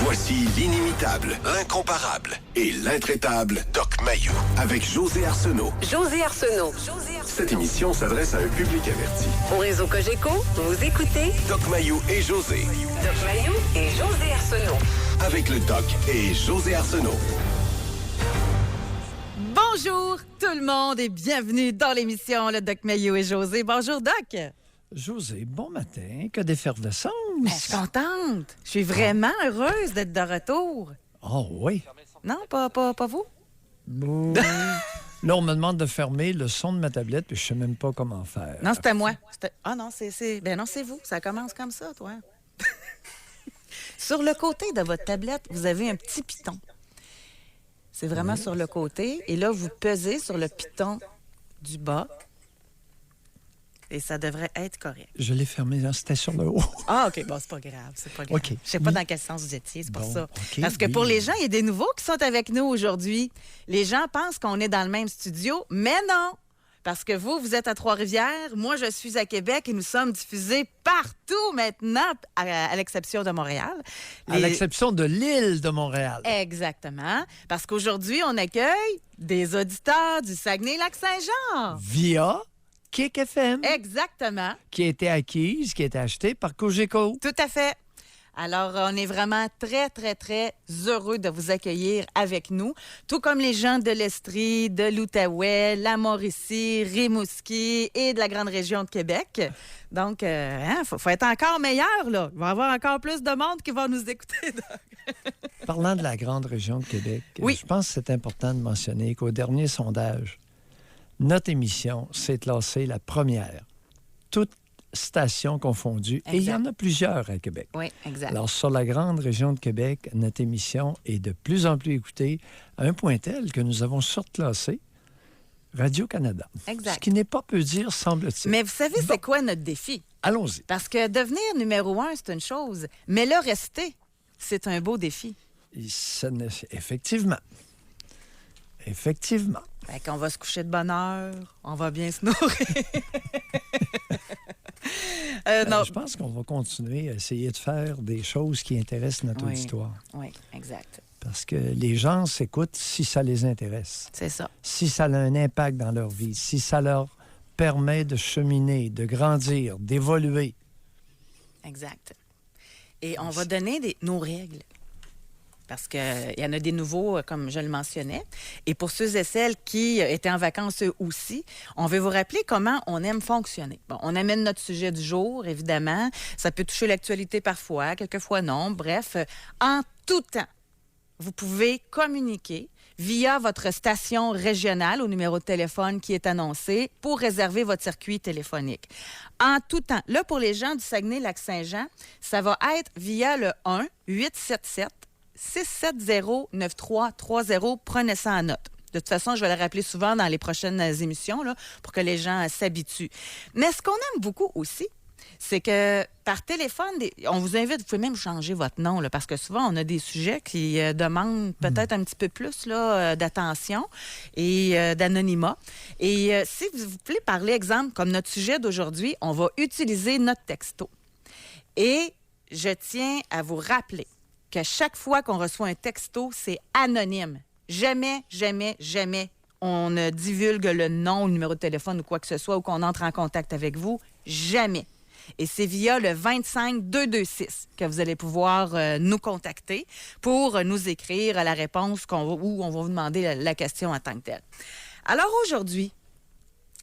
Voici l'inimitable, l'incomparable et l'intraitable Doc Mayou avec José Arsenault. José Arsenault. Cette émission s'adresse à un public averti. Au réseau Cogeco, vous écoutez Doc Mayou et José. Doc Mayou et José Arsenault. Avec le Doc et José Arsenault. Bonjour tout le monde et bienvenue dans l'émission Le Doc Mayou et José. Bonjour Doc. José, bon matin. Que d'effervescence. Ben, je suis contente. Je suis vraiment heureuse d'être de retour. Oh oui. Non, pas vous? Bon. Là, on me demande de fermer le son de ma tablette, puis je sais même pas comment faire. Non, c'était moi. Ah non, Ben non, c'est vous. Ça commence comme ça, toi. Sur le côté de votre tablette, vous avez un petit piton. C'est vraiment sur le côté. Et là, vous pesez sur le piton du bas. Et ça devrait être correct. Je l'ai fermé, là, c'était sur le haut. Ah, OK. Bon, c'est pas grave. C'est pas grave. OK. Je sais pas dans quel sens vous étiez, c'est pour Bon, ça. OK, Parce que oui. pour les gens, il y a des nouveaux qui sont avec nous aujourd'hui. Les gens pensent qu'on est dans le même studio, mais non! Parce que vous êtes à Trois-Rivières, moi, je suis à Québec et nous sommes diffusés partout maintenant, à l'exception de Montréal. À l'exception de l'île de Montréal. Exactement. Parce qu'aujourd'hui, on accueille des auditeurs du Saguenay-Lac-Saint-Jean. Via Kick FM, Exactement. qui a été acquise, qui a été achetée par Cogeco. Tout à fait. Alors, on est vraiment très, très, très heureux de vous accueillir avec nous, tout comme les gens de l'Estrie, de l'Outaouais, la Mauricie, Rimouski et de la grande région de Québec. Donc, faut être encore meilleur, là. Il va y avoir encore plus de monde qui va nous écouter. Parlant de la grande région de Québec, Oui. je pense que c'est important de mentionner qu'au dernier sondage, notre émission s'est classée la première. Toutes stations confondues. Exact. Et il y en a plusieurs à Québec. Oui, exact. Alors, sur la grande région de Québec, notre émission est de plus en plus écoutée à un point tel que nous avons surclassé Radio-Canada. Exact. Ce qui n'est pas peu dire, semble-t-il. Mais vous savez, c'est quoi notre défi? Allons-y. Parce que devenir numéro 1, c'est une chose, mais le rester, c'est un beau défi. Effectivement. Effectivement. Fait qu'on va se coucher de bonne heure, on va bien se nourrir. Non. Je pense qu'on va continuer à essayer de faire des choses qui intéressent notre auditoire. Oui, exact. Parce que les gens s'écoutent si ça les intéresse. C'est ça. Si ça a un impact dans leur vie, si ça leur permet de cheminer, de grandir, d'évoluer. Exact. Et on va donner nos règles. Parce qu'il y en a des nouveaux, comme je le mentionnais. Et pour ceux et celles qui étaient en vacances eux aussi, on veut vous rappeler comment on aime fonctionner. Bon, on amène notre sujet du jour, évidemment. Ça peut toucher l'actualité parfois, quelquefois non. Bref, en tout temps, vous pouvez communiquer via votre station régionale au numéro de téléphone qui est annoncé pour réserver votre circuit téléphonique. En tout temps. Là, pour les gens du Saguenay-Lac-Saint-Jean, ça va être via le 1-877-670-9330. Prenez ça en note. De toute façon, je vais le rappeler souvent dans les prochaines émissions là, pour que les gens s'habituent. Mais ce qu'on aime beaucoup aussi, c'est que par téléphone, on vous invite, vous pouvez même changer votre nom, là, parce que souvent, on a des sujets qui demandent peut-être un petit peu plus là, d'attention et d'anonymat. Et si vous voulez parler, exemple, comme notre sujet d'aujourd'hui, on va utiliser notre texto. Et je tiens à vous rappeler que chaque fois qu'on reçoit un texto, c'est anonyme. Jamais, jamais, jamais on ne divulgue le nom, le numéro de téléphone ou quoi que ce soit, ou qu'on entre en contact avec vous. Jamais. Et c'est via le 25226 que vous allez pouvoir nous contacter pour nous écrire la réponse où on va vous demander la question en tant que telle. Alors aujourd'hui,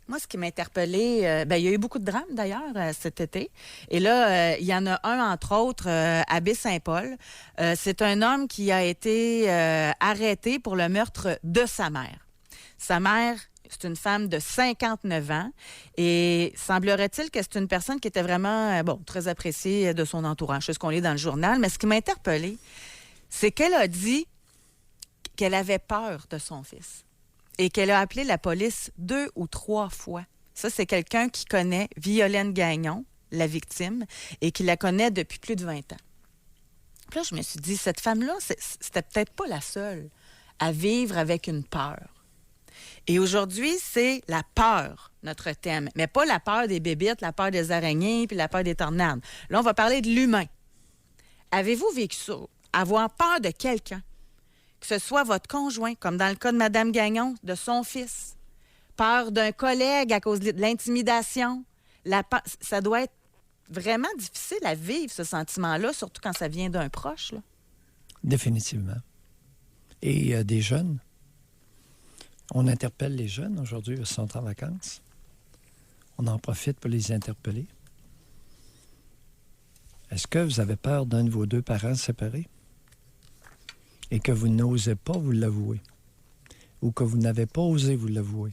moi, ce qui m'a interpellée, il y a eu beaucoup de drames d'ailleurs cet été. Et là, il y en a un, entre autres, à Baie-Saint-Paul. C'est un homme qui a été arrêté pour le meurtre de sa mère. Sa mère, c'est une femme de 59 ans et semblerait-il que c'est une personne qui était vraiment, très appréciée de son entourage. C'est ce qu'on lit dans le journal. Mais ce qui m'a interpellée, c'est qu'elle a dit qu'elle avait peur de son fils et qu'elle a appelé la police 2 ou 3 fois. Ça, c'est quelqu'un qui connaît Violaine Gagnon, la victime, et qui la connaît depuis plus de 20 ans. Puis là, je me suis dit, cette femme-là, c'était peut-être pas la seule à vivre avec une peur. Et aujourd'hui, c'est la peur, notre thème. Mais pas la peur des bébites, la peur des araignées puis la peur des tornades. Là, on va parler de l'humain. Avez-vous vécu ça? avoir peur de quelqu'un, que ce soit votre conjoint, comme dans le cas de Mme Gagnon, de son fils, peur d'un collègue à cause de l'intimidation, ça doit être vraiment difficile à vivre, ce sentiment-là, surtout quand ça vient d'un proche, là. Définitivement. Et des jeunes. On interpelle les jeunes aujourd'hui, ils sont en vacances. On en profite pour les interpeller. Est-ce que vous avez peur d'un de vos deux parents séparés et que vous n'osez pas vous l'avouer ou que vous n'avez pas osé vous l'avouer?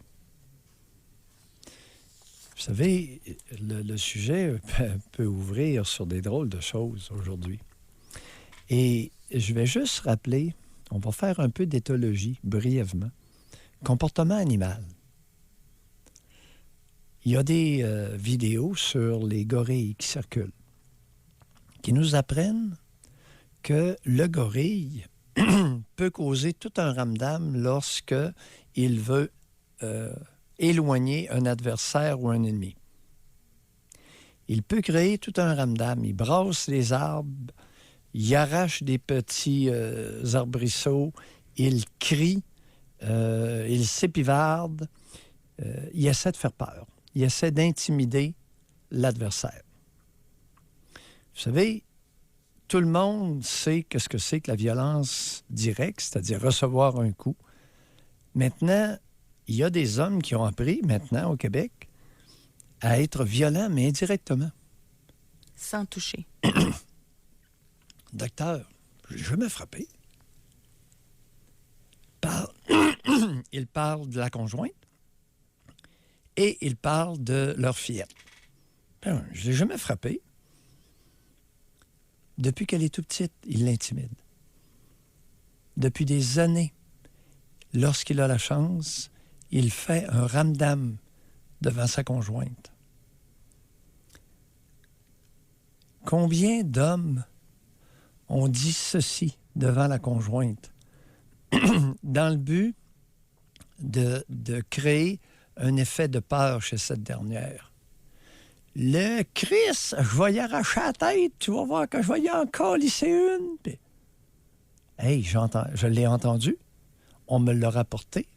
Vous savez, le sujet peut ouvrir sur des drôles de choses aujourd'hui. Et je vais juste rappeler, on va faire un peu d'éthologie brièvement. Comportement animal. Il y a des vidéos sur les gorilles qui circulent, qui nous apprennent que le gorille peut causer tout un ramdam lorsque il veut éloigner un adversaire ou un ennemi. Il peut créer tout un ramdam. Il brasse les arbres, il arrache des petits arbrisseaux, il crie, il s'épivarde, il essaie de faire peur. Il essaie d'intimider l'adversaire. Vous savez, tout le monde sait ce que c'est que la violence directe, c'est-à-dire recevoir un coup. Maintenant, il y a des hommes qui ont appris, maintenant, au Québec, à être violents, mais indirectement. Sans toucher. Docteur, je me frappé. Il parle de la conjointe et il parle de leur fillette. Je ne l'ai jamais frappé. Depuis qu'elle est toute petite, il l'intimide. Depuis des années, lorsqu'il a la chance, il fait un ramdam devant sa conjointe. Combien d'hommes ont dit ceci devant la conjointe dans le but de créer un effet de peur chez cette dernière? Le Christ, je vais y arracher la tête, tu vas voir que je vais y en calisser une. Puis, hey, je l'ai entendu, on me l'a rapporté.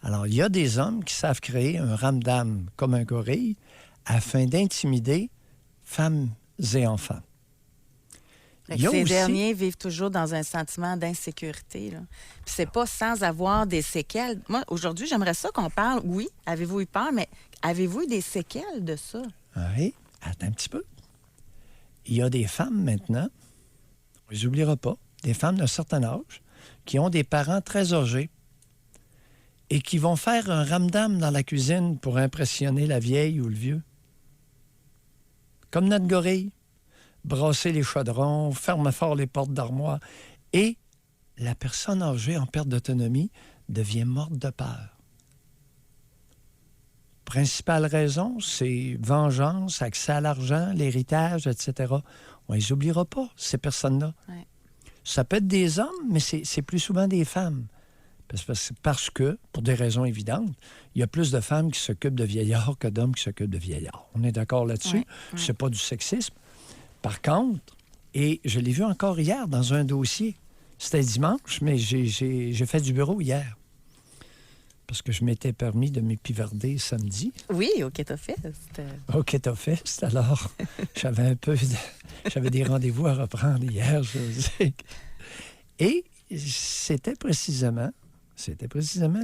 Alors, il y a des hommes qui savent créer un ramdam comme un gorille afin d'intimider femmes et enfants. Ces derniers vivent toujours dans un sentiment d'insécurité, là. Puis c'est pas sans avoir des séquelles. Moi, aujourd'hui, j'aimerais ça qu'on parle, oui, avez-vous eu peur, mais avez-vous eu des séquelles de ça? Oui, attends un petit peu. Il y a des femmes maintenant, on ne les oubliera pas, des femmes d'un certain âge, qui ont des parents très âgés et qui vont faire un ramdam dans la cuisine pour impressionner la vieille ou le vieux. Comme notre gorille. Brasser les chaudrons, fermer fort les portes d'armoire. Et la personne âgée en perte d'autonomie devient morte de peur. Principale raison, c'est vengeance, accès à l'argent, l'héritage, etc. On ne les oubliera pas, ces personnes-là. Ouais. Ça peut être des hommes, mais c'est plus souvent des femmes. Parce que, pour des raisons évidentes, il y a plus de femmes qui s'occupent de vieillards que d'hommes qui s'occupent de vieillards. On est d'accord là-dessus? Ouais. C'est pas du sexisme. Par contre, et je l'ai vu encore hier dans un dossier, c'était dimanche, mais j'ai fait du bureau hier. Parce que je m'étais permis de m'épivarder samedi. Oui, au Ketofest. Au Ketofest, alors j'avais des rendez-vous à reprendre hier, je vous dis. Et c'était précisément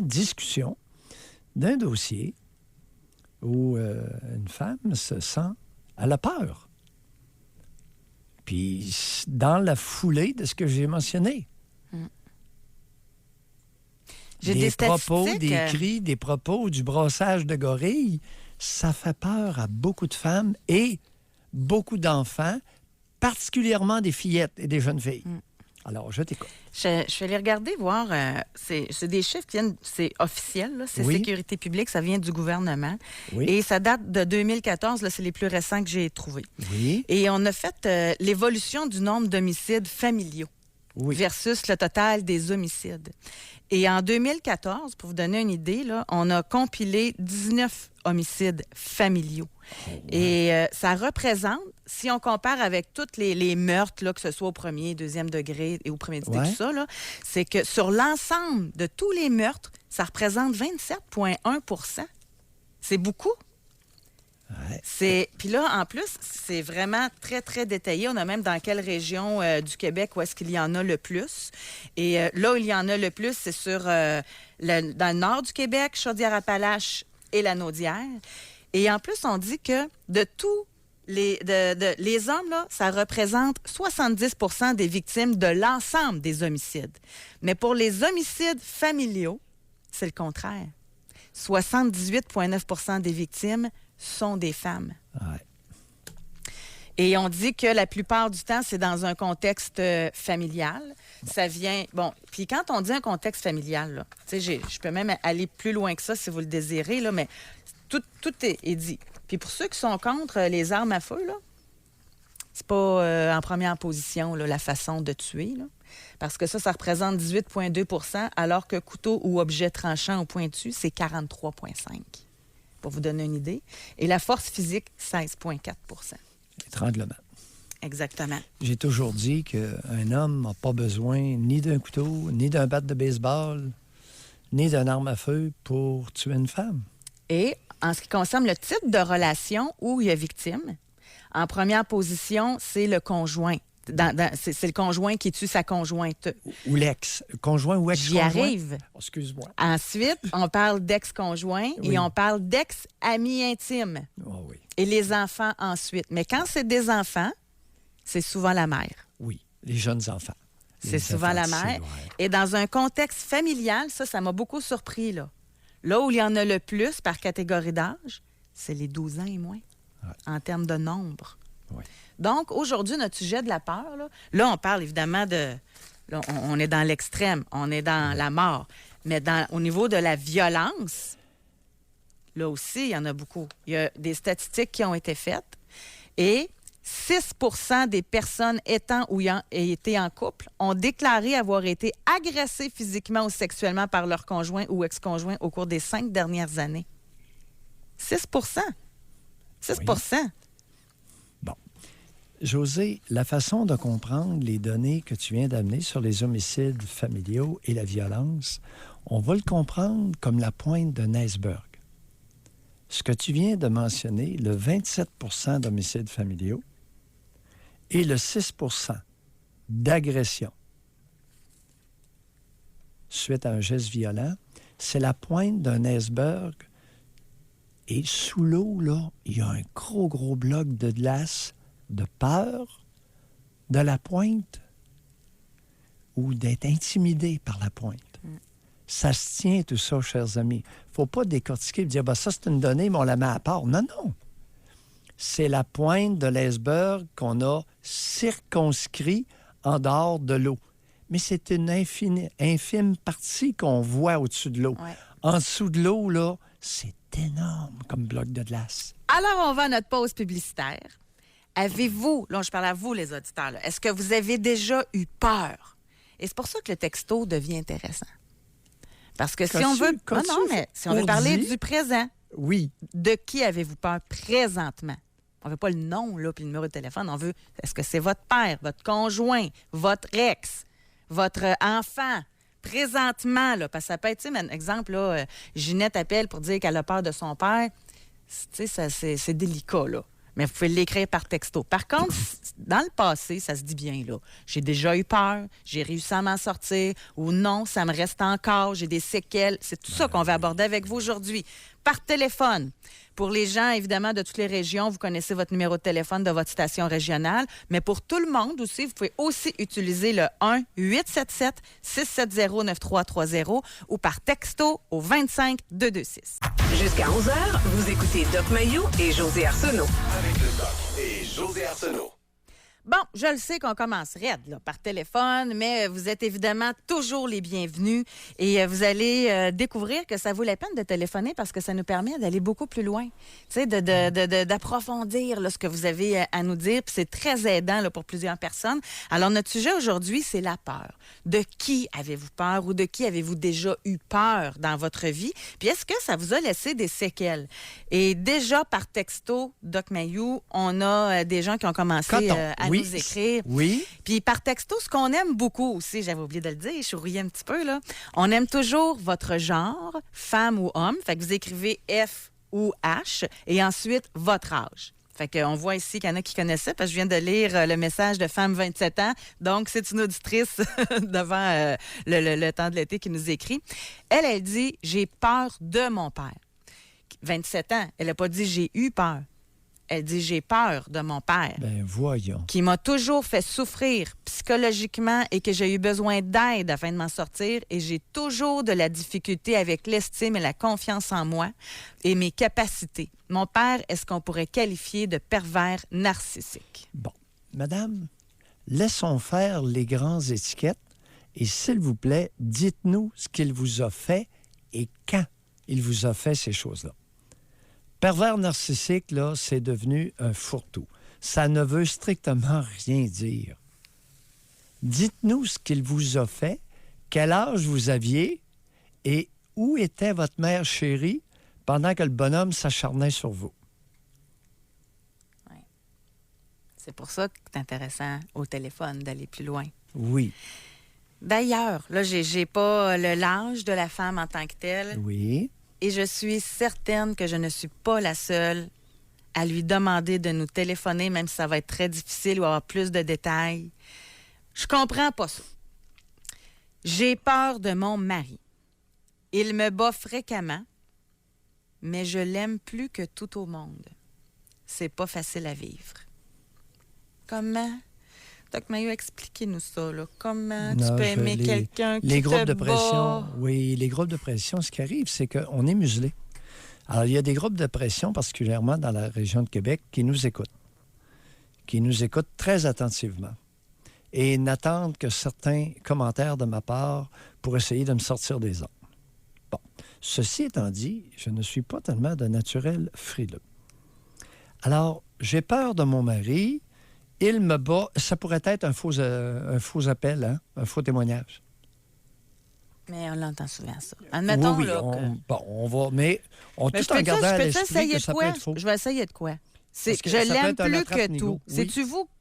discussion d'un dossier où une femme se sent à la peur. Puis, dans la foulée de ce que j'ai mentionné. J'ai des propos, statistiques, des cris, des propos, du brassage de gorilles, ça fait peur à beaucoup de femmes et beaucoup d'enfants, particulièrement des fillettes et des jeunes filles. Alors, je t'écoute. Je suis allée regarder, voir. C'est des chiffres qui viennent, c'est officiel, là, c'est Oui. Sécurité publique, ça vient du gouvernement. Oui. Et ça date de 2014, là, c'est les plus récents que j'ai trouvés. Oui. Et on a fait l'évolution du nombre d'homicides familiaux versus le total des homicides. Et en 2014, pour vous donner une idée, là, on a compilé 19 homicides familiaux. Et ça représente, si on compare avec tous les meurtres, là, que ce soit au premier, deuxième degré et au prémédité, tout ça, là, c'est que sur l'ensemble de tous les meurtres, ça représente 27,1 %. C'est beaucoup. Ouais. Puis là, en plus, c'est vraiment très, très détaillé. On a même dans quelle région du Québec où est-ce qu'il y en a le plus. Et là où il y en a le plus, c'est dans le nord du Québec, Chaudière-Appalaches et la Naudière. Et en plus, on dit que de tous les hommes, là, ça représente 70 % des victimes de l'ensemble des homicides. Mais pour les homicides familiaux, c'est le contraire. 78,9 % des victimes sont des femmes. Ouais. Et on dit que la plupart du temps, c'est dans un contexte familial. Ça vient... Bon, puis quand on dit un contexte familial, là, tu sais, je peux même aller plus loin que ça si vous le désirez, là, mais tout est dit. Puis pour ceux qui sont contre les armes à feu, là, c'est pas en première position, là, la façon de tuer, là, parce que ça représente 18,2 % alors que couteau ou objet tranchant ou pointu, c'est 43,5 %. Pour vous donner une idée. Et la force physique, 16,4 %. Étranglement. Exactement. J'ai toujours dit qu'un homme n'a pas besoin ni d'un couteau, ni d'un bat de baseball, ni d'une arme à feu pour tuer une femme. Et en ce qui concerne le type de relation où il y a victime, en première position, c'est le conjoint. C'est le conjoint qui tue sa conjointe. Ou l'ex. Conjoint ou ex-conjoint. J'y arrive. Oh, excuse-moi. Ensuite, on parle d'ex-conjoint et on parle d'ex-ami intime. Oh, oui. Et les enfants ensuite. Mais quand c'est des enfants, c'est souvent la mère. Oui, les jeunes enfants. C'est souvent la mère. Et dans un contexte familial, ça m'a beaucoup surpris, là. Là où il y en a le plus par catégorie d'âge, c'est les 12 ans et moins, en termes de nombre. Oui. Donc, aujourd'hui, notre sujet de la peur, là on parle évidemment là, on est dans l'extrême, on est dans la mort. Mais au niveau de la violence, là aussi, il y en a beaucoup. Il y a des statistiques qui ont été faites et 6 % des personnes étant ou ayant été en couple ont déclaré avoir été agressées physiquement ou sexuellement par leur conjoint ou ex-conjoint au cours des 5 dernières années. 6 %. 6 %. Bon. José, la façon de comprendre les données que tu viens d'amener sur les homicides familiaux et la violence, on va le comprendre comme la pointe d'un iceberg. Ce que tu viens de mentionner, le 27 % d'homicides familiaux et le 6 % d'agression suite à un geste violent, c'est la pointe d'un iceberg. Et sous l'eau, là, il y a un gros bloc de glace de peur de la pointe ou d'être intimidé par la pointe. Ça se tient, tout ça, chers amis. Il ne faut pas décortiquer et dire ça, c'est une donnée, mais on la met à part. Non. C'est la pointe de l'iceberg qu'on a circonscrit en dehors de l'eau. Mais c'est une infime partie qu'on voit au-dessus de l'eau. Ouais. En dessous de l'eau, là, c'est énorme comme bloc de glace. Alors, on va à notre pause publicitaire. Avez-vous, là, je parle à vous, les auditeurs, là, est-ce que vous avez déjà eu peur? Et c'est pour ça que le texto devient intéressant. Parce que si on veut... mais si on veut parler du présent, oui. De qui avez-vous peur présentement? On ne veut pas le nom, là, puis le numéro de téléphone. On veut, est-ce que c'est votre père, votre conjoint, votre ex, votre enfant? Présentement, là, parce que ça peut être, un exemple, là, Ginette appelle pour dire qu'elle a peur de son père. Tu sais, c'est délicat, là. Mais vous pouvez l'écrire par texto. Par contre, dans le passé, ça se dit bien, là. J'ai déjà eu peur, j'ai réussi à m'en sortir, ou non, ça me reste encore, j'ai des séquelles. C'est tout ça qu'on va aborder avec vous aujourd'hui. Par téléphone. Pour les gens, évidemment, de toutes les régions, vous connaissez votre numéro de téléphone de votre station régionale. Mais pour tout le monde aussi, vous pouvez aussi utiliser le 1-877-670-9330 ou par texto au 25226. Jusqu'à 11h, vous écoutez Doc Mayou et José Arsenault. Avec le Doc et José Arsenault. Bon, je le sais qu'on commence raide là, par téléphone, mais vous êtes évidemment toujours les bienvenus et vous allez découvrir que ça vaut la peine de téléphoner parce que ça nous permet d'aller beaucoup plus loin, tu sais, d'approfondir là, ce que vous avez à nous dire. Puis c'est très aidant là, pour plusieurs personnes. Alors, notre sujet aujourd'hui, c'est la peur. De qui avez-vous peur ou de qui avez-vous déjà eu peur dans votre vie? Puis est-ce que ça vous a laissé des séquelles? Et déjà, par texto, Doc Mayou, on a des gens qui ont commencé à nous écrire. Oui. Puis par texto, ce qu'on aime beaucoup aussi, j'avais oublié de le dire, je souriais un petit peu, là. On aime toujours votre genre, femme ou homme. Fait que vous écrivez F ou H et ensuite votre âge. Fait qu'on voit ici qu'il y en a qui connaissaient, parce que je viens de lire le message de femme 27 ans. Donc, c'est une auditrice devant le temps de l'été qui nous écrit. Elle dit « J'ai peur de mon père ». 27 ans, elle n'a pas dit « J'ai eu peur ». Elle dit « J'ai peur de mon père ». Ben voyons. Qui m'a toujours fait souffrir psychologiquement et que j'ai eu besoin d'aide afin de m'en sortir. Et j'ai toujours de la difficulté avec l'estime et la confiance en moi et mes capacités. Mon père, est-ce qu'on pourrait qualifier de pervers narcissique? Bon, madame, laissons faire les grandes étiquettes et s'il vous plaît, dites-nous ce qu'il vous a fait et quand il vous a fait ces choses-là. Pervers narcissique, là, c'est devenu un fourre-tout. Ça ne veut strictement rien dire. Dites-nous ce qu'il vous a fait, quel âge vous aviez et où était votre mère chérie pendant que le bonhomme s'acharnait sur vous. Oui. C'est pour ça que c'est intéressant au téléphone d'aller plus loin. Oui. D'ailleurs, là, j'ai pas l'âge de la femme en tant que telle. Oui. Et je suis certaine que je ne suis pas la seule à lui demander de nous téléphoner, même si ça va être très difficile ou avoir plus de détails. Je comprends pas ça. J'ai peur de mon mari. Il me bat fréquemment, mais je l'aime plus que tout au monde. C'est pas facile à vivre. Comment? Doc Mayou, expliquez-nous ça, là. Comment tu peux aimer quelqu'un qui les groupes te de bat? pression, oui, les groupes de pression, ce qui arrive, c'est qu'on est muselé. Alors, il y a des groupes de pression, particulièrement dans la région de Québec, qui nous écoutent très attentivement et n'attendent que certains commentaires de ma part pour essayer de me sortir des ondes. Bon, ceci étant dit, je ne suis pas tellement de naturel frileux. Alors, j'ai peur de mon mari. Il me bat. Ça pourrait être un faux appel, hein? Un faux témoignage. Mais on l'entend souvent, ça. Admettons, oui, là, bon, on va... Mais tout en gardant à l'esprit que ça peut être faux. Je vais essayer de quoi? Parce que je ça l'aime peut être un plus que attrape-nigo. tout. Oui.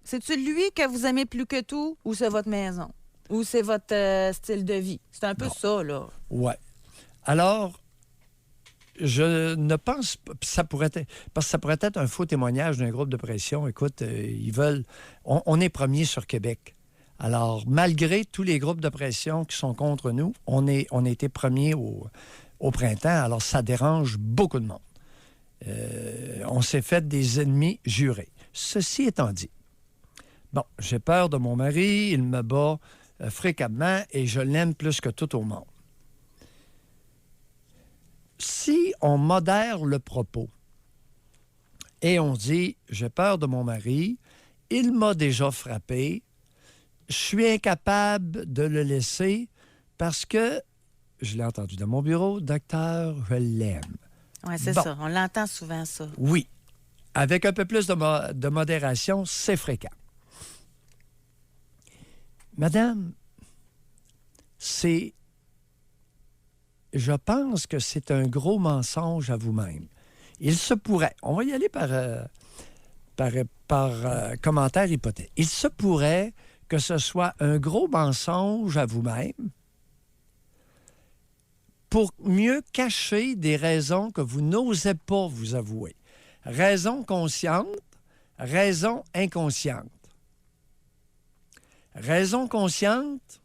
C'est-tu lui que vous aimez plus que tout ou c'est votre maison? Ou c'est votre style de vie? C'est un peu ça, là. Ouais. Alors, je ne pense pas... Ça pourrait être, parce que ça pourrait être un faux témoignage d'un groupe de pression. Écoute, ils veulent... On est premier sur Québec. Alors, malgré tous les groupes de pression qui sont contre nous, on a été premier au printemps. Alors, ça dérange beaucoup de monde. On s'est fait des ennemis jurés. Ceci étant dit, bon, j'ai peur de mon mari, il me bat fréquemment et je l'aime plus que tout au monde. Si on modère le propos et on dit « j'ai peur de mon mari, il m'a déjà frappé, je suis incapable de le laisser parce que, je l'ai entendu dans mon bureau, docteur, je l'aime. » Oui, c'est ça. On l'entend souvent, ça. Oui. Avec un peu plus de modération, c'est fréquent. Madame, je pense que c'est un gros mensonge à vous-même. Il se pourrait, on va y aller par commentaire hypothétique. Il se pourrait que ce soit un gros mensonge à vous-même pour mieux cacher des raisons que vous n'osez pas vous avouer. Raison consciente, raison inconsciente. Raison consciente,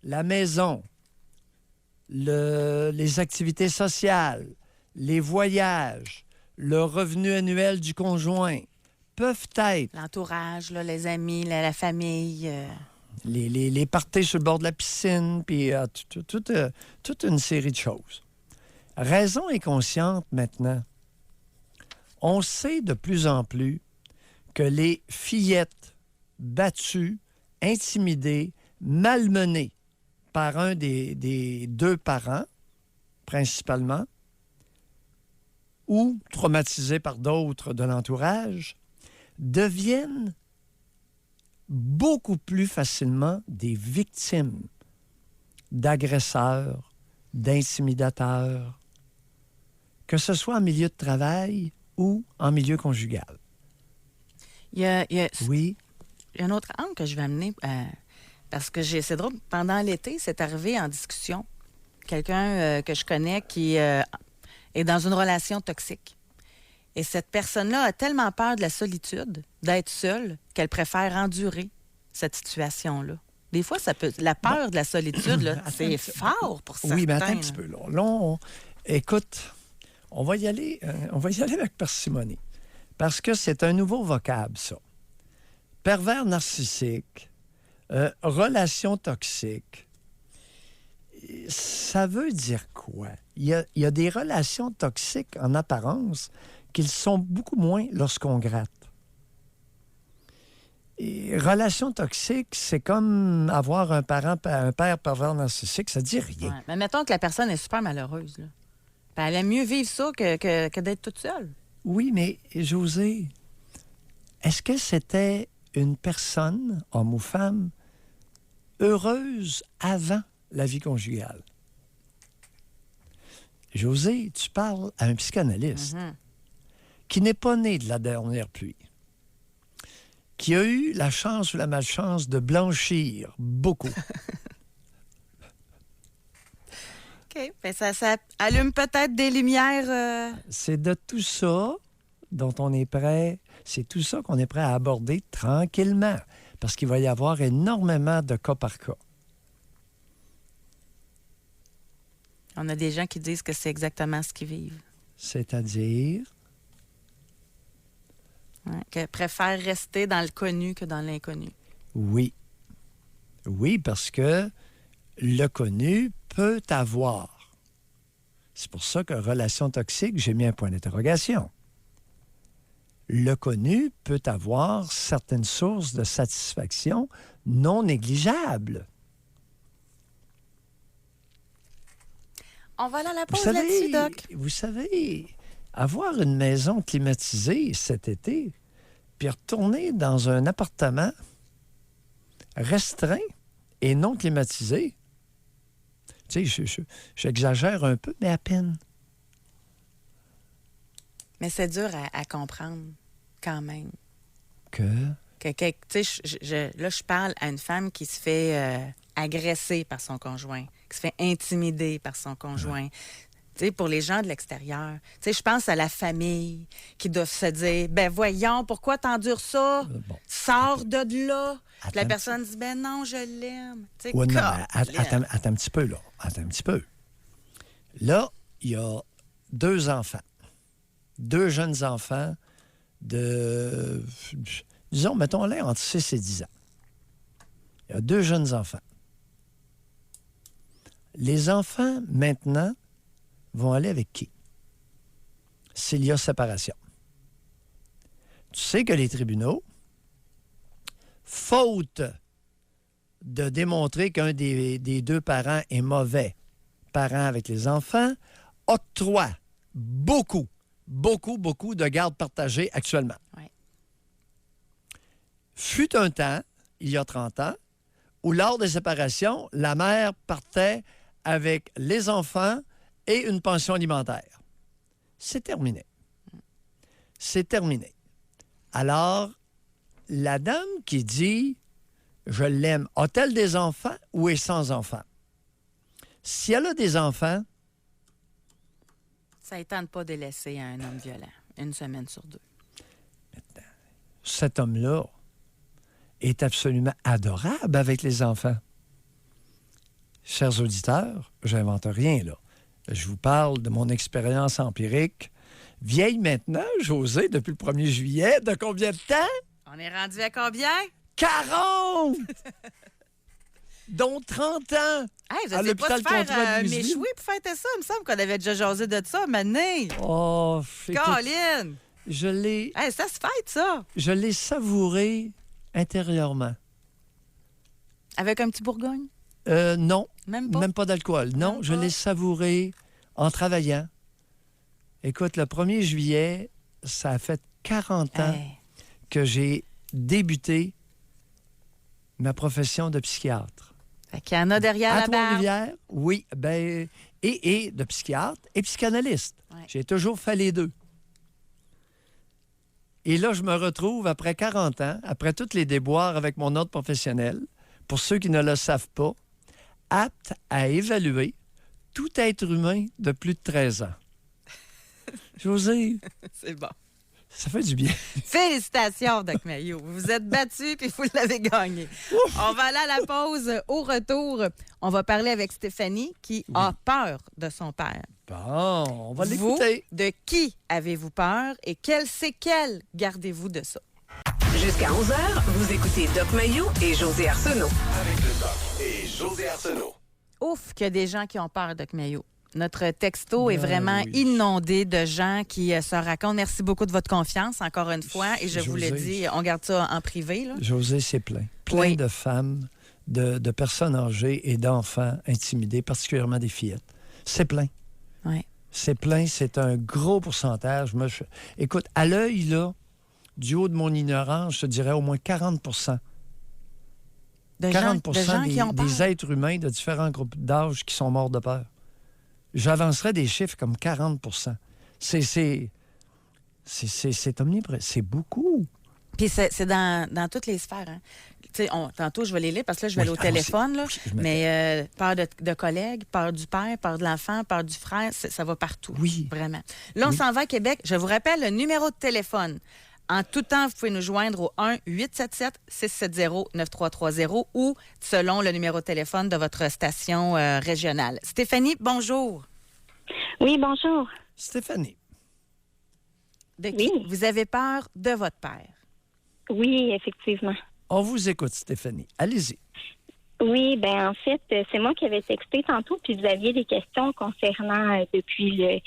la maison, les activités sociales, les voyages, le revenu annuel du conjoint peuvent être... L'entourage, là, les amis, la famille... Les parties sur le bord de la piscine, puis toute une série de choses. Raison inconsciente, maintenant. On sait de plus en plus que les fillettes battu, intimidé, malmené par un des deux parents, principalement, ou traumatisés par d'autres de l'entourage, deviennent beaucoup plus facilement des victimes d'agresseurs, d'intimidateurs, que ce soit en milieu de travail ou en milieu conjugal. Il y a Oui, un autre angle que je vais amener, parce que c'est drôle, pendant l'été, c'est arrivé en discussion. Quelqu'un que je connais qui est dans une relation toxique. Et cette personne-là a tellement peur de la solitude, d'être seule, qu'elle préfère endurer cette situation-là. Des fois, ça peut. La peur de la solitude, là, c'est fort pour certains. oui, mais attends un petit peu. Là, écoute, on va y aller avec parcimonie. Parce que c'est un nouveau vocable, ça. Pervers narcissique, relation toxique. Ça veut dire quoi? Il y a des relations toxiques en apparence qu'ils sont beaucoup moins lorsqu'on gratte. Et relation toxique, c'est comme avoir un père pervers narcissique, ça dit rien. Ouais, mais mettons que la personne est super malheureuse. Là. Ben, elle aime mieux vivre ça que d'être toute seule. Oui, mais José, est-ce que c'était une personne, homme ou femme, heureuse avant la vie conjugale? José, tu parles à un psychanalyste qui n'est pas né de la dernière pluie, qui a eu la chance ou la malchance de blanchir beaucoup. OK. Ben, ça allume peut-être des lumières. C'est de tout ça dont on est prêt, c'est tout ça qu'on est prêt à aborder tranquillement, parce qu'il va y avoir énormément de cas par cas. On a des gens qui disent que c'est exactement ce qu'ils vivent. C'est-à-dire? Ouais, qu'ils préfèrent rester dans le connu que dans l'inconnu. Oui. Oui, parce que le connu peut avoir. C'est pour ça que relation toxique, j'ai mis un point d'interrogation. Le connu peut avoir certaines sources de satisfaction non négligeables. On va aller à la pause là-dessus, Doc. Vous savez, avoir une maison climatisée cet été, puis retourner dans un appartement restreint et non climatisé, tu sais, j'exagère un peu, mais à peine. Mais c'est dur à comprendre, quand même. Que? Tu sais, là, je parle à une femme qui se fait agresser par son conjoint, qui se fait intimider par son conjoint. Tu sais, pour les gens de l'extérieur. Tu sais, je pense à la famille qui doivent se dire, ben voyons, pourquoi t'endures ça? Bon. Sors de là. Attends. La personne dit, ben non, je l'aime. Tu sais, Ouais, non, mais attends un petit peu, là. Attends un petit peu. Là, il y a 2 enfants. 2 jeunes enfants de, disons, mettons-les entre 6 et 10 ans. Il y a 2 jeunes enfants. Les enfants, maintenant, vont aller avec qui? S'il y a séparation. Tu sais que les tribunaux, faute de démontrer qu'un des 2 parents est mauvais parent avec les enfants, octroient beaucoup de gardes partagées actuellement. Ouais. Fut un temps, il y a 30 ans, où lors des séparations, la mère partait avec les enfants et une pension alimentaire. C'est terminé. C'est terminé. Alors, la dame qui dit « Je l'aime », a-t-elle des enfants ou est sans enfants? Si elle a des enfants, ça ne tente pas de laisser à un homme violent 1 semaine sur 2. cet homme-là est absolument adorable avec les enfants. Chers auditeurs, j'invente rien, là. Je vous parle de mon expérience empirique. Vieille maintenant, José, depuis le 1er juillet, de combien de temps? On est rendu à combien? 40! Dont 30 ans! Hey, vous à n'avez pas l'hôpital de faire Comtois de Louisville. méchouer pour fêter ça. Il me semble qu'on avait déjà jasé de ça, maintenant. Oh, écoute, Colin! je l'ai Hey, ça se fête, ça! savouré intérieurement. Avec un petit bourgogne? Non, Même pas? même pas d'alcool. Non, Même je pas? l'ai savouré en travaillant. Écoute, le 1er juillet, ça a fait 40 ans Hey. que j'ai débuté ma profession de psychiatre. Fait qu'il y en a derrière À la barbe. Trois-Rivières, oui, ben, et de psychiatre et psychanalyste. Ouais. J'ai toujours fait les deux. Et là, je me retrouve, après 40 ans, après tous les déboires avec mon ordre professionnel, pour ceux qui ne le savent pas, apte à évaluer tout être humain de plus de 13 ans. José, C'est bon. ça fait du bien. Félicitations, Doc Mayo. Vous vous êtes battu puis vous l'avez gagné. On va aller à la pause. Au retour, on va parler avec Stéphanie qui a peur de son père. Bon, on va Vous, l'écouter. de qui avez-vous peur et quelles séquelles gardez-vous de ça? Jusqu'à 11h, vous écoutez Doc Mayou et José Arsenault. Avec le Doc et José Arsenault. Ouf, qu'il y a des gens qui ont peur, Doc Mayo. Notre texto est Ben vraiment oui. inondé de gens qui se racontent. Merci beaucoup de votre confiance, encore une fois. Et je vous le José. dis, on garde ça en privé. Là. José, c'est plein. Plein Oui. de femmes, de personnes âgées et d'enfants intimidés, particulièrement des fillettes. C'est plein. Ouais. C'est plein, c'est un gros pourcentage. Écoute, à l'œil, là, du haut de mon ignorance, je te dirais au moins 40 De 40 gens qui ont peur. des êtres humains de différents groupes d'âge qui sont morts de peur. J'avancerais des chiffres comme 40 C'est omniprésent. C'est beaucoup. Puis c'est dans toutes les sphères. Hein. Tu sais, tantôt, je vais les lire parce que là, je vais aller au téléphone. Là, mais peur de collègues, peur du père, peur de l'enfant, peur du frère, ça va partout. Oui. Vraiment. Là, on Oui. s'en va à Québec. Je vous rappelle le numéro de téléphone. En tout temps, vous pouvez nous joindre au 1-877-670-9330 ou selon le numéro de téléphone de votre station régionale. Stéphanie, bonjour. Oui, bonjour. Stéphanie, De qui Oui. vous avez peur de votre père? Oui, effectivement. on vous écoute, Stéphanie. Allez-y. Oui, ben en fait, c'est moi qui avais texté tantôt, puis vous aviez des questions concernant depuis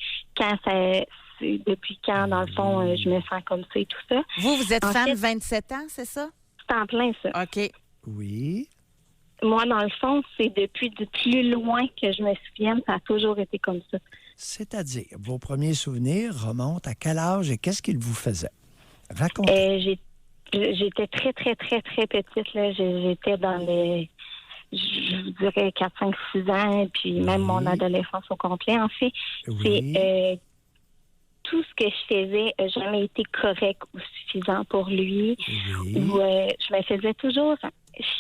quand, dans le fond, je me sens comme ça et tout ça. Vous êtes En femme fait- 27 ans, c'est ça? C'est en plein ça. OK. Oui. Moi, dans le fond, c'est depuis du plus loin que je me souvienne, ça a toujours été comme ça. C'est-à-dire, vos premiers souvenirs remontent à quel âge et qu'est-ce qu'il vous faisait? Racontez. J'étais très, très, très, très petite. Là. J'étais dans les, je vous dirais, 4, 5, 6 ans, puis même Oui. mon adolescence au complet. En fait, Oui. c'est tout ce que je faisais n'a jamais été correct ou suffisant pour lui. Oui. Où je me faisais toujours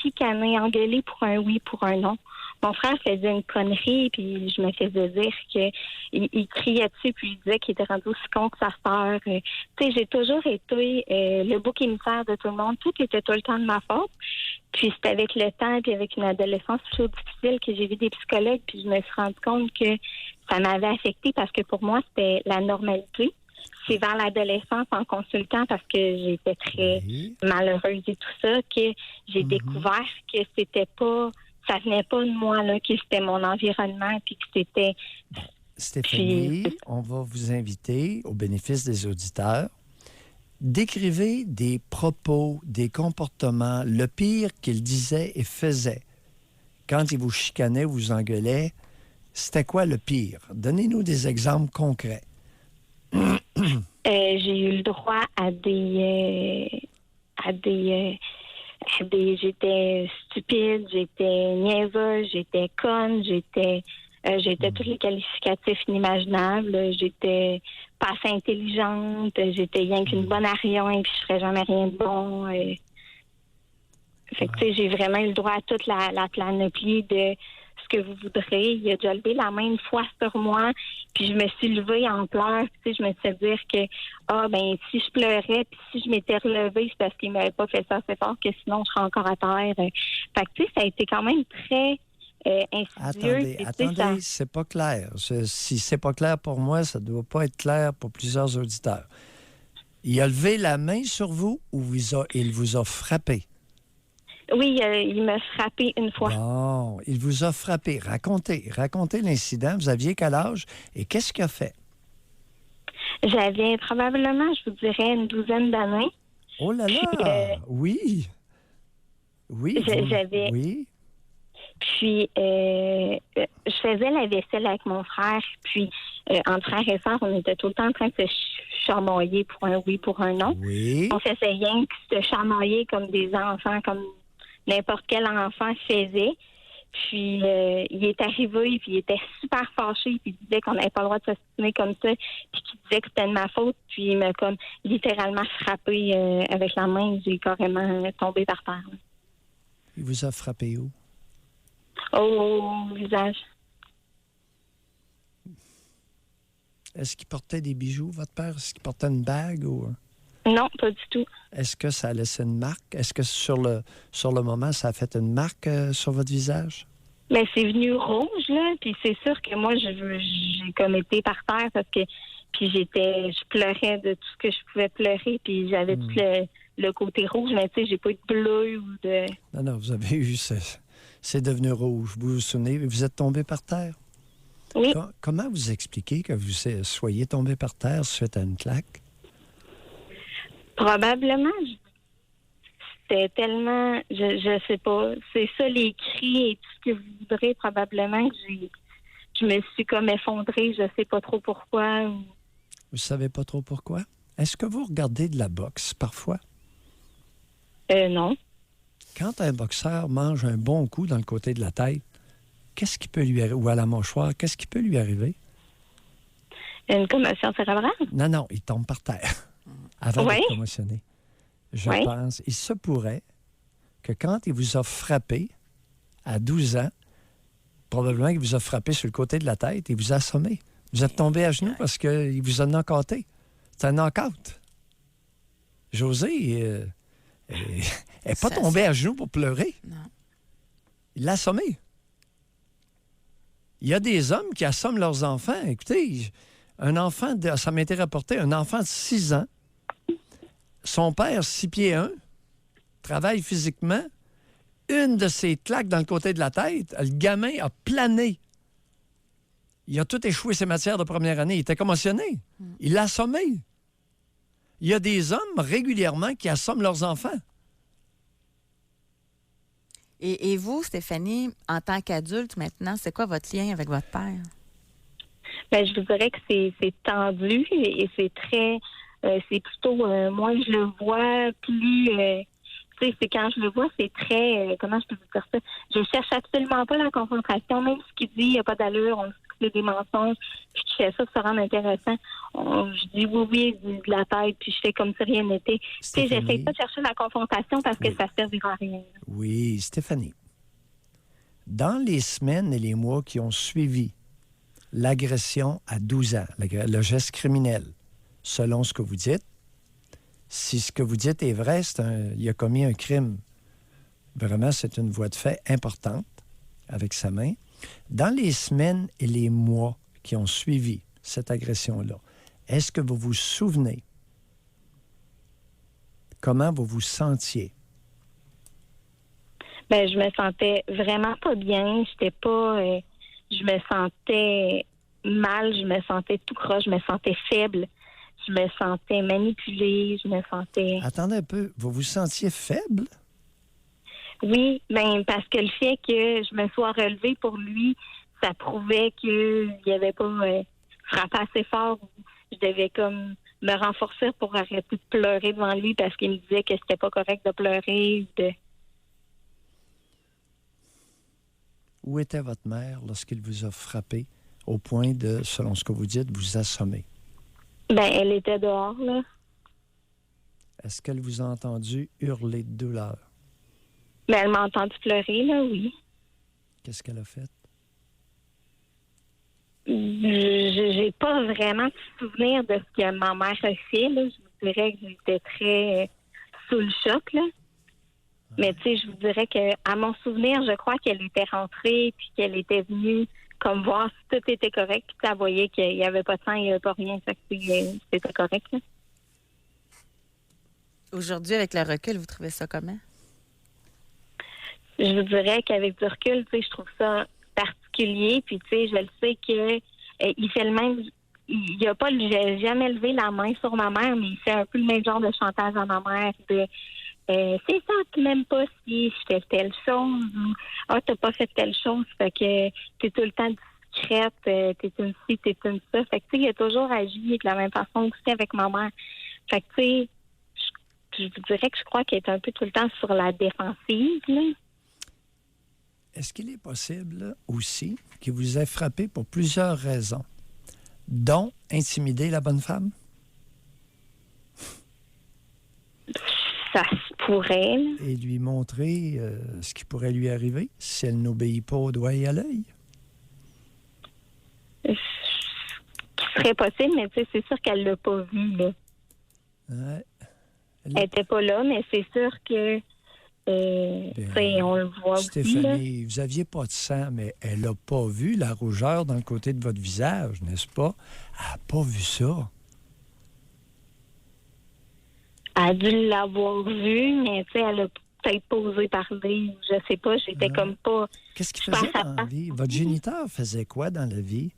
chicaner, engueuler pour un oui, pour un non. Mon frère faisait une connerie, puis je me faisais dire il criait dessus, puis il disait qu'il était rendu aussi con que sa sœur. Tu sais, j'ai toujours été le bouc émissaire de tout le monde. Tout était tout le temps de ma faute. Puis c'est avec le temps, puis avec une adolescence toujours difficile que j'ai vu des psychologues, puis je me suis rendu compte que ça m'avait affectée parce que pour moi, c'était la normalité. C'est vers l'adolescence, en consultant, parce que j'étais très Oui. malheureuse et tout ça, que j'ai découvert que c'était pas, ça venait pas de moi, là, que c'était mon environnement, puis que c'était... Stéphanie, Puis- on va vous inviter, au bénéfice des auditeurs, décrivez des propos, des comportements, le pire qu'il disait et faisait. Quand il vous chicanait ou vous engueulait, c'était quoi le pire? Donnez-nous des exemples concrets. J'ai eu le droit à j'étais stupide, j'étais niaiseuse, j'étais conne, j'étais tous les qualificatifs inimaginables, j'étais pas assez intelligente, j'étais rien qu'une bonne à rien, puis je ferais jamais rien de bon. Fait que, tu sais, j'ai vraiment eu le droit à toute la planoplie de ce que vous voudrez. Il a déjà levé la main une fois sur moi, puis je me suis levée en pleurs. Tu sais, je me suis fait dire que, ben si je pleurais, puis si je m'étais relevée, c'est parce qu'il m'avait pas fait ça assez fort, que sinon je serais encore à terre. Fait que, tu sais, ça a été quand même très insidieux. Attendez, Puis, tu sais, attendez, c'est pas clair. Si c'est pas clair pour moi, ça doit pas être clair pour plusieurs auditeurs. Il a levé la main sur vous ou il vous a frappé? Oui, il m'a frappé une fois. Bon, il vous a frappé. Racontez l'incident. Vous aviez quel âge et qu'est-ce qu'il a fait? J'avais probablement, je vous dirais, une douzaine d'années. Oh là là! Puis, Oui! Oui, J'avais... Oui. Puis, je faisais la vaisselle avec mon frère. Puis, entre frères et sœurs, on était tout le temps en train de se chamailler pour un oui, pour un non. Oui. On faisait rien que se chamailler comme des enfants, comme n'importe quel enfant faisait. Puis, il est arrivé, puis il était super fâché, puis il disait qu'on n'avait pas le droit de s'ostiner comme ça, puis qu'il disait que c'était de ma faute, puis il m'a comme littéralement frappé avec la main. J'ai carrément tombé par terre. Il vous a frappé où? Au visage. Est-ce qu'il portait des bijoux, votre père? Est-ce qu'il portait une bague ou... Non, pas du tout. Est-ce que ça a laissé une marque? Est-ce que sur le moment, ça a fait une marque sur votre visage? Mais c'est venu rouge, là, puis c'est sûr que moi, j'ai comme été par terre parce que puis je pleurais de tout ce que je pouvais pleurer, puis j'avais tout le côté rouge, mais tu sais, j'ai pas eu de bleu ou de... Non, vous avez eu... C'est devenu rouge. Vous vous souvenez? Vous êtes tombé par terre? Oui. Comment vous expliquez que vous soyez tombé par terre suite à une claque? Probablement. C'était tellement... Je sais pas. C'est ça, les cris et tout ce que vous voudrez, probablement que je me suis comme effondrée. Je sais pas trop pourquoi. Vous savez pas trop pourquoi? Est-ce que vous regardez de la boxe parfois? Non. Quand un boxeur mange un bon coup dans le côté de la tête, qu'est-ce qui peut lui arriver? Ou à la mâchoire, qu'est-ce qui peut lui arriver? Une commotion cérébrale? Non, il tombe par terre avant d'être commotionné. Je pense, il se pourrait que quand il vous a frappé à 12 ans, probablement qu'il vous a frappé sur le côté de la tête et vous a assommé. Vous êtes tombé à genoux parce qu'il vous a knock-outé. C'est un knock-out. José n'est pas tombé à genoux pour pleurer. Non. Il l'a assommé. Il y a des hommes qui assomment leurs enfants. Écoutez, ça m'a été rapporté, un enfant de 6 ans, son père, 6 pieds 1, travaille physiquement, une de ses claques dans le côté de la tête, le gamin a plané. Il a tout échoué ses matières de première année. Il était commotionné. Il l'a assommé. Il y a des hommes régulièrement qui assomment leurs enfants. Et vous, Stéphanie, en tant qu'adulte maintenant, c'est quoi votre lien avec votre père? Ben, je vous dirais que c'est tendu et c'est très... c'est plutôt... moins je le vois, plus... tu sais, c'est quand je le vois, c'est très... comment je peux vous dire ça? Je cherche absolument pas la confrontation. Même ce qu'il dit, il n'y a pas d'allure. On dit que c'est des mensonges. Puis je fais ça pour se rendre intéressant. Je dis oui, de la tête, puis je fais comme si rien n'était. Tu sais, j'essaie pas de chercher la confrontation parce que ça ne servira à rien. Oui, Stéphanie. Dans les semaines et les mois qui ont suivi l'agression à 12 ans, le geste criminel, selon ce que vous dites, si ce que vous dites est vrai, il a commis un crime. Vraiment, c'est une voie de fait importante avec sa main. Dans les semaines et les mois qui ont suivi cette agression-là, est-ce que vous vous souvenez comment vous vous sentiez? Ben, je me sentais vraiment pas bien. J'étais pas... je me sentais mal, je me sentais tout croche, je me sentais faible. Je me sentais manipulée, je me sentais... Attendez un peu, vous vous sentiez faible? Oui, ben parce que le fait que je me sois relevée pour lui, ça prouvait qu'il n'y avait pas frappé assez fort. Je devais comme me renforcer pour arrêter de pleurer devant lui parce qu'il me disait que c'était pas correct de pleurer. Où était votre mère lorsqu'il vous a frappé au point de, selon ce que vous dites, vous assommer? Ben, elle était dehors, là. Est-ce qu'elle vous a entendu hurler de douleur? Ben, elle m'a entendu pleurer, là, oui. Qu'est-ce qu'elle a fait? J'ai pas vraiment de souvenir de ce que ma mère a fait, là. Je vous dirais que j'étais très sous le choc, là. Mais, tu sais, je vous dirais qu'à mon souvenir, je crois qu'elle était rentrée puis qu'elle était venue comme voir si tout était correct. Puis elle voyait qu'il n'y avait pas de sang, il n'y avait pas rien. Ça fait que c'était correct, là. Aujourd'hui, avec le recul, vous trouvez ça comment? Je vous dirais qu'avec du recul, tu sais, je trouve ça particulier. Puis, tu sais, je le sais que il fait le même... Il a pas jamais levé la main sur ma mère, mais il fait un peu le même genre de chantage à ma mère. C'est ça, tu m'aimes pas si je fais telle chose ou t'as pas fait telle chose, fait que t'es tout le temps discrète, t'es une ci, t'es une ça. Fait que tu sais, il a toujours agi de la même façon aussi avec ma mère. Fait que tu sais, je vous dirais que je crois qu'elle est un peu tout le temps sur la défensive, là. Est-ce qu'il est possible là, aussi qu'il vous ait frappé pour plusieurs raisons, dont intimider la bonne femme? Ça se pourrait, là. Et lui montrer ce qui pourrait lui arriver si elle n'obéit pas au doigt et à l'œil? Qui serait possible, mais tu sais, c'est sûr qu'elle l'a pas vu, là. Ouais. Elle était pas là, mais c'est sûr que tu sais, on le voit aussi, là. Stéphanie, vous aviez pas de sang, mais elle n'a pas vu la rougeur dans le côté de votre visage, n'est-ce pas? Elle n'a pas vu ça. Elle a dû l'avoir vu, mais tu sais, elle a peut-être pas osé parler. Je sais pas, j'étais comme pas... Qu'est-ce qu'il faisait dans la vie? Votre géniteur faisait quoi dans la vie?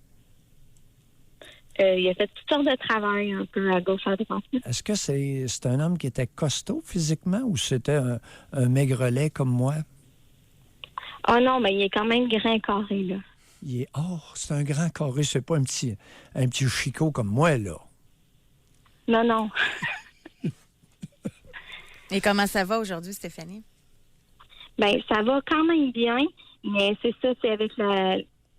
Il a fait toutes sortes de travail un peu à gauche, à droite. Est-ce que c'est un homme qui était costaud physiquement ou c'était un maigrelet comme moi? Oh non, mais il est quand même grand carré, là. C'est un grand carré, c'est pas un petit chicot comme moi, là. Non, non. Et comment ça va aujourd'hui, Stéphanie? Ben ça va quand même bien, mais c'est ça, c'est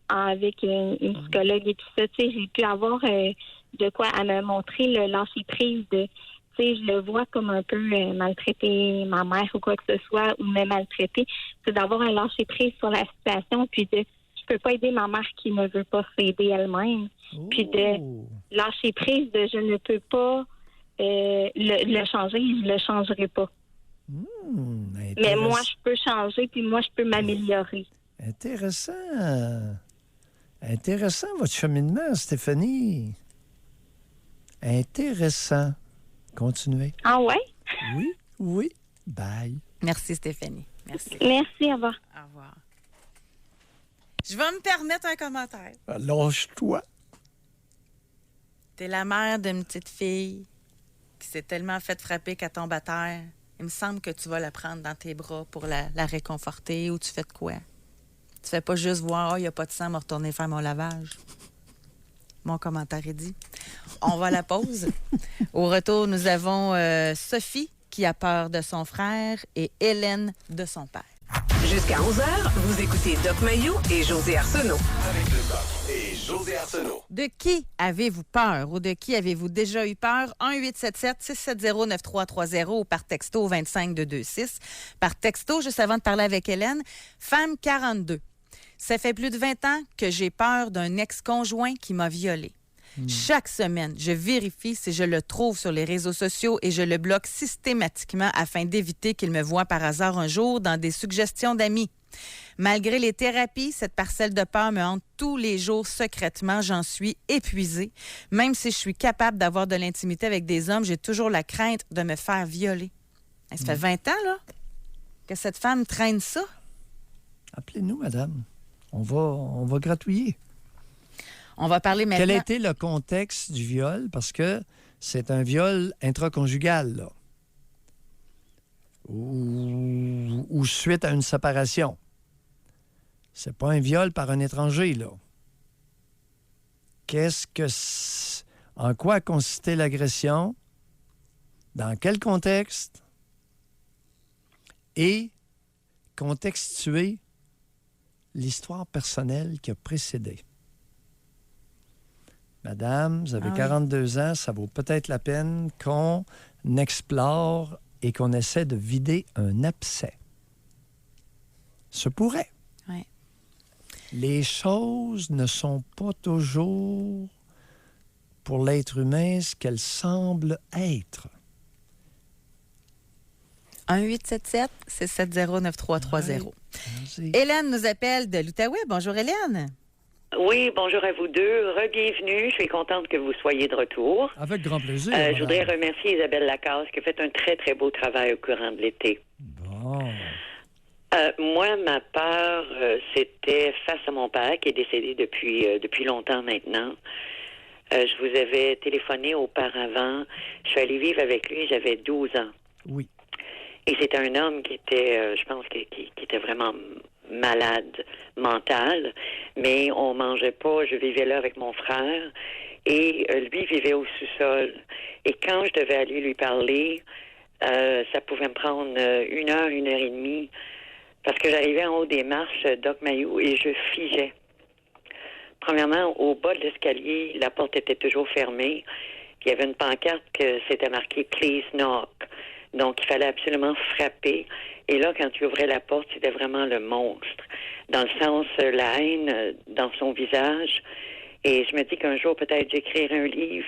avec une psychologue et tout ça, tu sais, j'ai pu avoir de quoi à me montrer le lâcher prise de, tu sais, je le vois comme un peu maltraiter ma mère ou quoi que ce soit, ou me maltraiter, c'est d'avoir un lâcher prise sur la situation, puis je peux pas aider ma mère qui ne veut pas s'aider elle-même, puis de lâcher prise de je ne peux pas le changer, je le changerai pas. Mais moi, je peux changer, puis moi, je peux m'améliorer. Intéressant. Intéressant, votre cheminement, Stéphanie. Intéressant. Continuez. Ah ouais? Oui. Bye. Merci, Stéphanie. Merci. Merci, au revoir. Au revoir. Je vais me permettre un commentaire. Lâche-toi. T'es la mère d'une petite fille qui s'est tellement fait frapper qu'elle tombe à terre. Il me semble que tu vas la prendre dans tes bras pour la réconforter ou tu fais de quoi? Tu fais pas juste voir, il n'y a pas de sang, me retourner faire mon lavage. Mon commentaire est dit. On va à la pause. Au retour, nous avons Sophie qui a peur de son frère et Hélène de son père. Jusqu'à 11h, vous écoutez Doc Mayou et José Arsenault. Avec le Doc et José Arsenault. De qui avez-vous peur ou de qui avez-vous déjà eu peur? 1-877-670-9330 ou par texto 25226. Par texto, juste avant de parler avec Hélène, femme 42. Ça fait plus de 20 ans que j'ai peur d'un ex-conjoint qui m'a violée. Chaque semaine, je vérifie si je le trouve sur les réseaux sociaux et je le bloque systématiquement afin d'éviter qu'il me voie par hasard un jour dans des suggestions d'amis. Malgré les thérapies, cette parcelle de peur me hante tous les jours secrètement. J'en suis épuisée. Même si je suis capable d'avoir de l'intimité avec des hommes, j'ai toujours la crainte de me faire violer. Ça fait 20 ans, là, que cette femme traîne ça. Appelez-nous, madame. On va gratouiller. On va parler maintenant... Quel a été le contexte du viol? Parce que c'est un viol intraconjugal, là. Ou suite à une séparation. C'est pas un viol par un étranger, là. En quoi consistait l'agression? Dans quel contexte? Et contextuer l'histoire personnelle qui a précédé. Madame, vous avez 42 ans, ça vaut peut-être la peine qu'on explore et qu'on essaie de vider un abcès. Ça pourrait. Oui. Les choses ne sont pas toujours, pour l'être humain, ce qu'elles semblent être. 1-877-670-9330. Vas-y. Hélène nous appelle de l'Outaouais. Bonjour, Hélène. Oui, bonjour à vous deux. Re-bienvenue. Je suis contente que vous soyez de retour. Avec grand plaisir. Je voudrais remercier Isabelle Lacasse qui a fait un très, très beau travail au courant de l'été. Bon. Moi, ma peur, c'était face à mon père qui est décédé depuis longtemps maintenant. Je vous avais téléphoné auparavant. Je suis allée vivre avec lui, j'avais 12 ans. Oui. Et c'était un homme qui était, je pense, qui était vraiment malade mental, mais on mangeait pas. Je vivais là avec mon frère et lui vivait au sous-sol. Et quand je devais aller lui parler, ça pouvait me prendre 1 heure et demie parce que j'arrivais en haut des marches Doc Mayou et je figeais. Premièrement, au bas de l'escalier, la porte était toujours fermée. Puis il y avait une pancarte que c'était marqué « Please knock ». Donc, il fallait absolument frapper. Et là, quand tu ouvrais la porte, c'était vraiment le monstre. Dans le sens, la haine dans son visage. Et je me dis qu'un jour, peut-être, j'écrirai un livre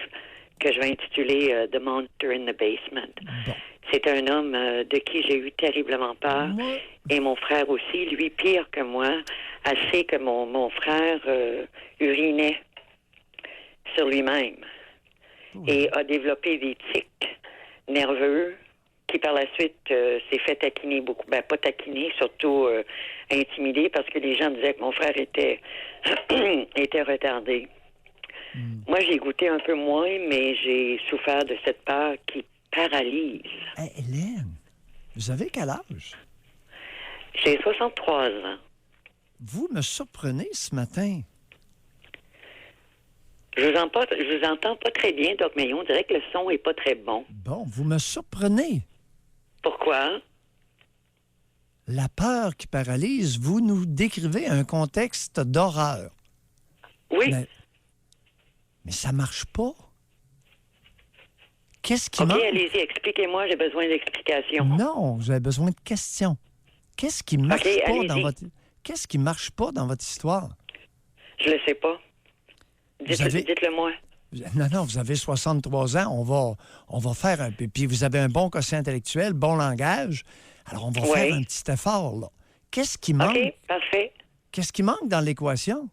que je vais intituler The Monster in the Basement. Bon. C'est un homme de qui j'ai eu terriblement peur. Et mon frère aussi, lui, pire que moi, assez que mon frère urinait sur lui-même. Et a développé des tics nerveux qui, par la suite, s'est fait taquiner beaucoup. Ben, pas taquiner, surtout intimider, parce que les gens disaient que mon frère était, était retardé. Moi, j'ai goûté un peu moins, mais j'ai souffert de cette peur qui paralyse. Hey, Hélène, vous avez quel âge? J'ai 63 ans. Vous me surprenez ce matin. Je vous entends pas très bien, Doc Mayou. On dirait que le son est pas très bon. Bon, vous me surprenez. Pourquoi? La peur qui paralyse, vous nous décrivez un contexte d'horreur. Oui. Mais ça marche pas. Qu'est-ce qui OK, manque? allez-y, expliquez-moi, j'ai besoin d'explications. Non, vous avez besoin de questions. Qu'est-ce qui marche pas allez-y. dans votre... Qu'est-ce qui marche pas dans votre histoire? Je le sais pas. Dites-le moi. Non, vous avez 63 ans. On va faire un peu. Puis vous avez un bon quotient intellectuel, bon langage. Alors, on va faire un petit effort, là. Qu'est-ce qui manque? OK, parfait. Qu'est-ce qui manque dans l'équation?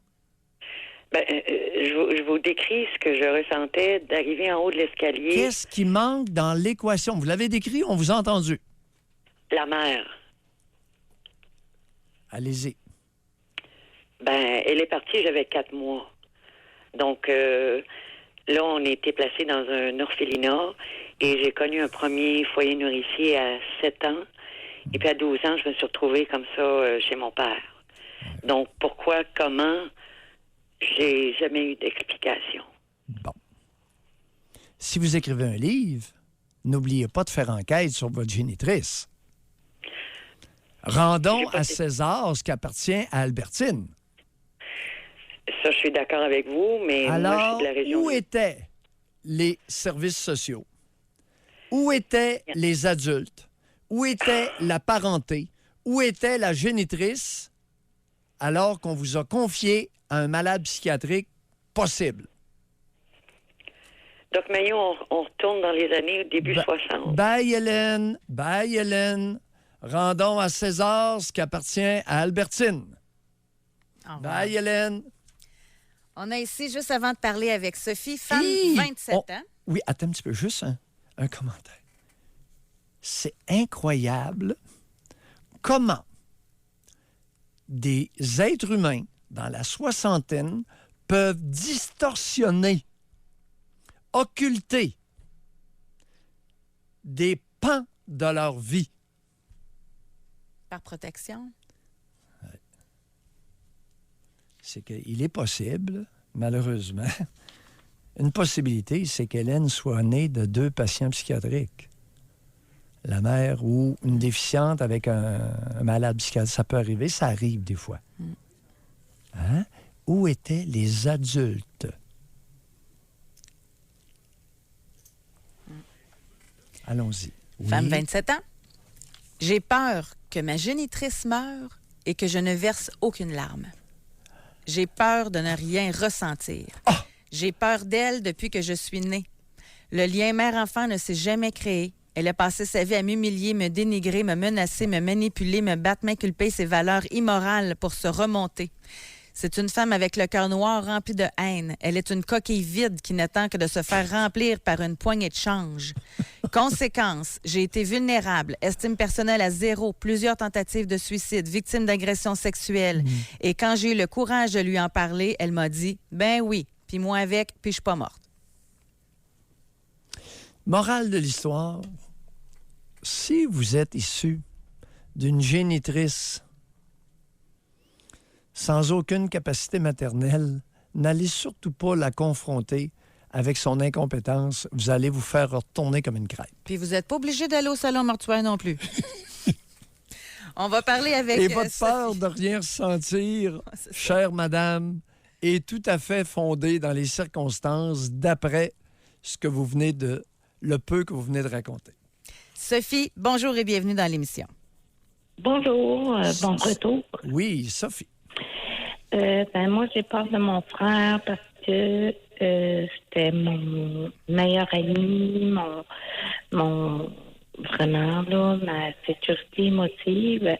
Ben, je vous décris ce que je ressentais d'arriver en haut de l'escalier. Qu'est-ce qui manque dans l'équation? Vous l'avez décrit, on vous a entendu. La mère. Allez-y. Ben, elle est partie, j'avais 4 mois. Donc, là, on a été placés dans un orphelinat et j'ai connu un premier foyer nourricier à 7 ans. Et puis à 12 ans, je me suis retrouvée comme ça chez mon père. Donc, pourquoi, comment, j'ai jamais eu d'explication. Bon. Si vous écrivez un livre, n'oubliez pas de faire enquête sur votre génitrice. Rendons à César ce qui appartient à Albertine. Ça, je suis d'accord avec vous, mais alors, moi, je suis de la région... où étaient les services sociaux? Où étaient les adultes? Où était la parenté? Où était la génitrice alors qu'on vous a confié à un malade psychiatrique possible? Doc Mayou, on retourne dans les années début 60. Bye, Hélène. Bye, Hélène. Rendons à César ce qui appartient à Albertine. Bye, Hélène. On a ici, juste avant de parler avec Sophie, femme, 27 ans. Oui, attends un petit peu, juste un commentaire. C'est incroyable comment des êtres humains dans la soixantaine peuvent distorsionner, occulter des pans de leur vie. Par protection. C'est qu'il est possible, malheureusement, une possibilité, c'est qu'Hélène soit née de 2 patients psychiatriques. La mère ou une déficiente avec un malade psychiatrique. Ça peut arriver, ça arrive des fois. Hein? Où étaient les adultes? Allons-y. Oui. Femme, 27 ans. J'ai peur que ma génitrice meure et que je ne verse aucune larme. J'ai peur de ne rien ressentir. J'ai peur d'elle depuis que je suis née. Le lien mère-enfant ne s'est jamais créé. Elle a passé sa vie à m'humilier, me dénigrer, me menacer, me manipuler, me battre, m'inculper ses valeurs immorales pour se remonter. C'est une femme avec le cœur noir rempli de haine. Elle est une coquille vide qui n'attend que de se faire remplir par une poignée de change. Conséquence, j'ai été vulnérable, estime personnelle à 0, plusieurs tentatives de suicide, victime d'agression sexuelle. Et quand j'ai eu le courage de lui en parler, elle m'a dit « Ben oui, puis moi avec, puis je suis pas morte. » Morale de l'histoire, si vous êtes issu d'une génitrice sans aucune capacité maternelle, n'allez surtout pas la confronter avec son incompétence. Vous allez vous faire retourner comme une crêpe. Puis vous n'êtes pas obligé d'aller au salon mortuaire non plus. On va parler avec... Et votre peur de rien ressentir, chère madame, est tout à fait fondée dans les circonstances d'après ce que vous venez de... le peu que vous venez de raconter. Sophie, bonjour et bienvenue dans l'émission. Bonjour, bon retour. Oui, Sophie. Moi, j'ai peur de mon frère parce que c'était mon meilleur ami, mon vraiment, là, ma sécurité émotive.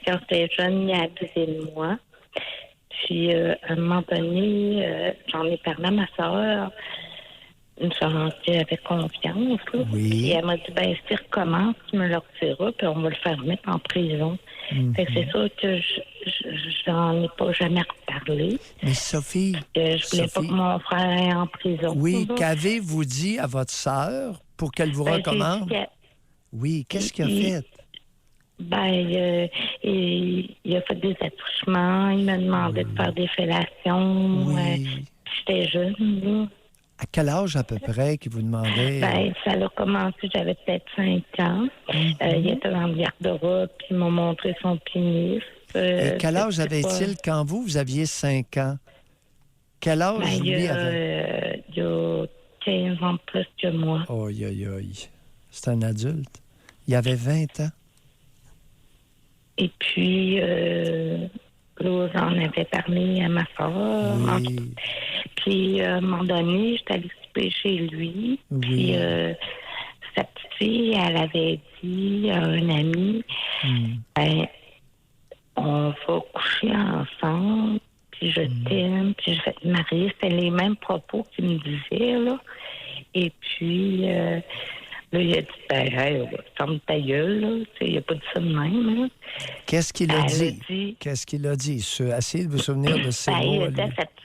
Quand j'étais jeune, il a abusé de moi. Puis, à un moment donné, j'en ai parlé à ma soeur. Une soeur qui avait confiance. Là. Oui. Puis elle m'a dit, si recommence, tu me le retireras, puis on va le faire mettre en prison. Fait que c'est sûr que j'en ai pas jamais reparlé. Mais Sophie... Je voulais pas que mon frère aille en prison. Oui, qu'avez-vous dit à votre sœur pour qu'elle vous recommande? Oui, qu'est-ce qu'il a fait? Il a fait des attouchements, il m'a demandé de faire des fellations. Oui. J'étais jeune, là. À quel âge à peu près qu'il vous demandait? Ça a commencé, j'avais peut-être 5 ans. Il était dans le garde-robe, puis il m'a montré son pénis. Quel âge avait-il quand vous aviez 5 ans? Quel âge lui avait? Il y a 15 ans plus que moi. Aïe, aïe, aïe. C'est un adulte. Il avait 20 ans. Et puis, là, j'en avais parlé à ma soeur. Oui. Puis, à un moment donné, j'étais allée souper chez lui. Oui. Puis, sa petite fille, elle avait dit à un ami, on va coucher ensemble, puis je t'aime, puis je vais te marier. C'était les mêmes propos qu'il me disait, là. Et puis, là, il a dit, hey, ferme ta gueule, là. Il n'a pas dit ça de même, là. Qu'est-ce qu'il a Elle dit? a dit... Qu'est-ce qu'il a dit? Essayez de vous souvenir de ces mots. Il a dit à sa petite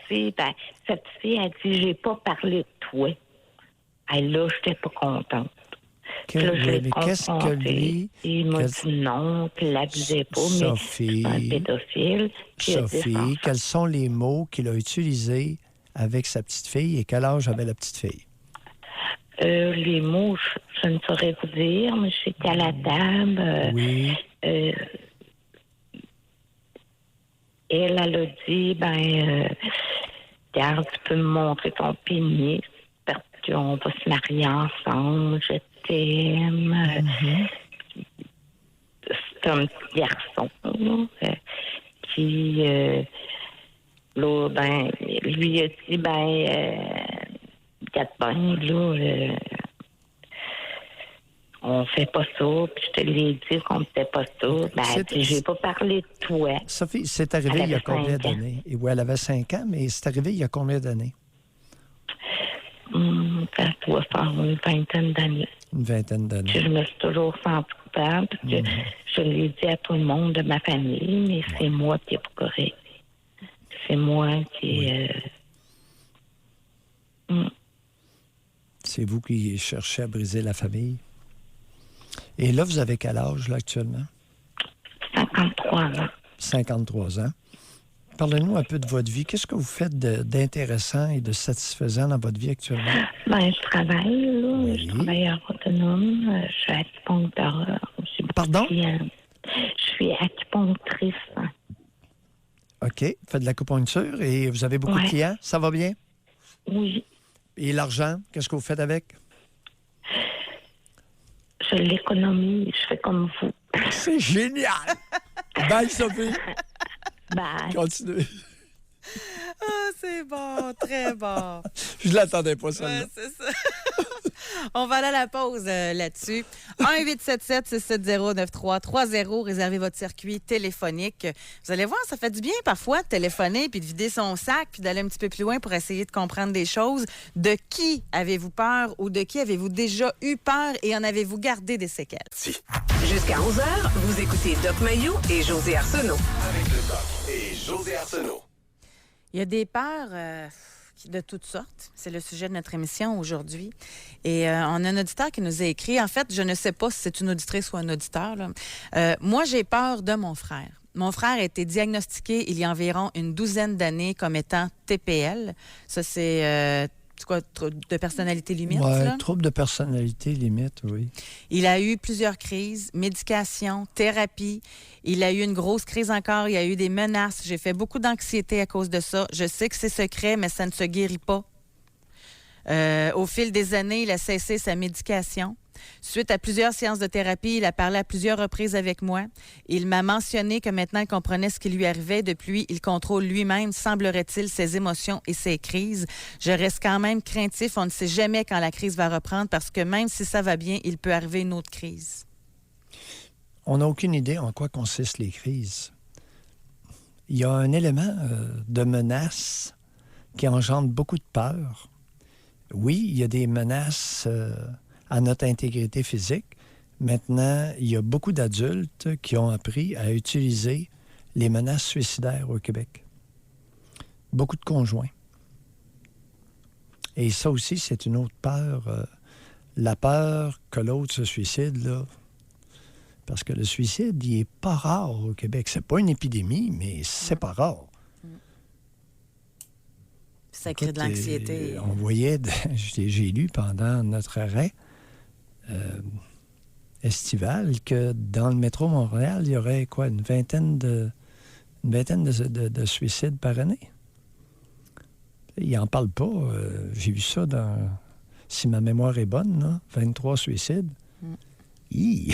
fille, elle dit, j'ai pas parlé de toi. Là, j'étais pas contente. Mais qu'est-ce que lui... Il m'a dit non, qu'il l'abusait pas, Sophie, mais c'est un pédophile. Sophie, quels sont les mots qu'il a utilisés avec sa petite fille et quel âge avait la petite fille? Les mots, je ne saurais vous dire, mais j'étais à la table. Oui. Elle a dit, regarde, tu peux me montrer ton pénis parce qu'on va se marier ensemble, je t'aime. C'est un petit garçon, là, qui, là, lui a dit, regarde bien, là, on fait pas ça, puis je te l'ai dit qu'on ne fait pas ça. J'ai pas parlé de toi. Sophie, c'est arrivé il y a combien d'années? Oui, elle avait 5 ans, mais c'est arrivé il y a combien d'années? Ça doit faire une vingtaine d'années. Une vingtaine d'années. Je me suis toujours sentie coupable, parce que je l'ai dit à tout le monde de ma famille, mais c'est moi qui n'ai pas correct. C'est moi qui... C'est vous qui cherchez à briser la famille. Et là, vous avez quel âge, là, actuellement? 53 ans. 53 ans. Parlez-nous un peu de votre vie. Qu'est-ce que vous faites d'intéressant et de satisfaisant dans votre vie actuellement? Je travaille, là. Oui. Je travaille en autonome. Je suis acupuncteur. Pardon? Je suis acupunctrice. OK. Vous faites de l'acupuncture et vous avez beaucoup de clients. Ça va bien? Oui. Et l'argent, qu'est-ce que vous faites avec? Je l'économise. Je fais comme vous. C'est génial! Bye, Sophie! Bye. Continuez. Ah, c'est bon, très bon. Je l'attendais pas, ça. Ouais, c'est ça. On va aller à la pause là-dessus. 1-877-670-9330. Réservez votre circuit téléphonique. Vous allez voir, ça fait du bien parfois de téléphoner puis de vider son sac puis d'aller un petit peu plus loin pour essayer de comprendre des choses. De qui avez-vous peur ou de qui avez-vous déjà eu peur et en avez-vous gardé des séquelles? Jusqu'à 11h, vous écoutez Doc Mayou et José Arsenault. Avec le Doc et José Arsenault. Il y a des peurs de toutes sortes. C'est le sujet de notre émission aujourd'hui. Et on a un auditeur qui nous a écrit. En fait, je ne sais pas si c'est une auditrice ou un auditeur, là. Moi, j'ai peur de mon frère. Mon frère a été diagnostiqué il y a environ une douzaine d'années comme étant TPL. Ça, c'est quoi, de personnalité limite? Oui, là? trouble de personnalité limite, oui. Il a eu plusieurs crises, médication, thérapie. Il a eu une grosse crise encore. Il y a eu des menaces. J'ai fait beaucoup d'anxiété à cause de ça. Je sais que c'est secret, mais ça ne se guérit pas. Au fil des années, il a cessé sa médication. Suite à plusieurs séances de thérapie, il a parlé à plusieurs reprises avec moi. Il m'a mentionné que maintenant il comprenait ce qui lui arrivait. Depuis, il contrôle lui-même, semblerait-il, ses émotions et ses crises. Je reste quand même craintif. On ne sait jamais quand la crise va reprendre parce que même si ça va bien, il peut arriver une autre crise. On n'a aucune idée en quoi consistent les crises. Il y a un élément de menace qui engendre beaucoup de peur. Oui, il y a des menaces à notre intégrité physique. Maintenant, il y a beaucoup d'adultes qui ont appris à utiliser les menaces suicidaires au Québec. Beaucoup de conjoints. Et ça aussi, c'est une autre peur. La peur que l'autre se suicide, là. Parce que le suicide, il n'est pas rare au Québec. C'est pas une épidémie, mais c'est pas rare. Ça crée de l'anxiété. On voyait, j'ai lu pendant notre arrêt estival que dans le métro Montréal, il y aurait quoi, une vingtaine de suicides par année. Il n'en parle pas. J'ai vu ça dans, si ma mémoire est bonne, là, 23 suicides. Il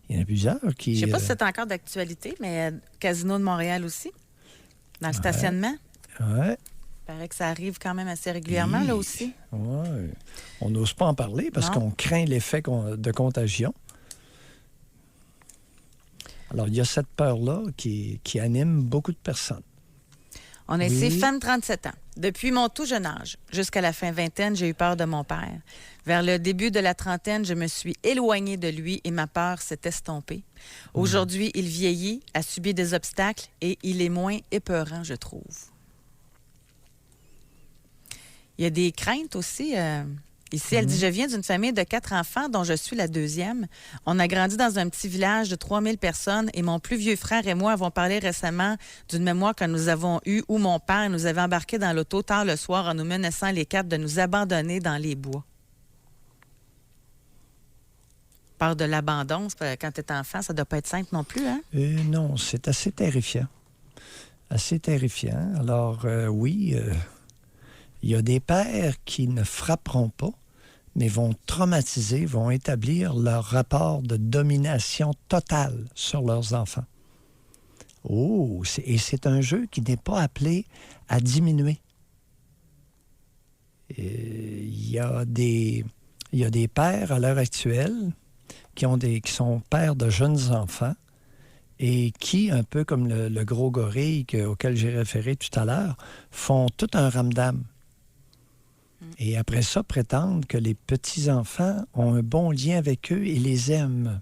y en a plusieurs qui... Je ne sais pas si c'est encore d'actualité, mais Casino de Montréal aussi, dans le stationnement. Ouais. Il paraît que ça arrive quand même assez régulièrement, là aussi. Oui. On n'ose pas en parler parce qu'on craint l'effet de contagion. Alors, il y a cette peur-là qui anime beaucoup de personnes. On a ici femme 37 ans. Depuis mon tout jeune âge, jusqu'à la fin vingtaine, j'ai eu peur de mon père. Vers le début de la trentaine, je me suis éloignée de lui et ma peur s'est estompée. Aujourd'hui, il vieillit, a subi des obstacles et il est moins épeurant, je trouve. Il y a des craintes aussi. Ici, elle dit « Je viens d'une famille de 4 enfants dont je suis la deuxième. On a grandi dans un petit village de 3000 personnes et mon plus vieux frère et moi avons parlé récemment d'une mémoire que nous avons eue où mon père nous avait embarqués dans l'auto tard le soir en nous menaçant les 4 de nous abandonner dans les bois. » Peur de l'abandon, quand tu es enfant, ça ne doit pas être simple non plus, hein? Non, c'est assez terrifiant. Assez terrifiant. Alors, oui... il y a des pères qui ne frapperont pas, mais vont traumatiser, vont établir leur rapport de domination totale sur leurs enfants. Oh, et c'est un jeu qui n'est pas appelé à diminuer. Il y a des pères à l'heure actuelle qui sont pères de jeunes enfants et qui, un peu comme le gros gorille auquel j'ai référé tout à l'heure, font tout un ramdam. Et après ça, prétendent que les petits-enfants ont un bon lien avec eux et les aiment.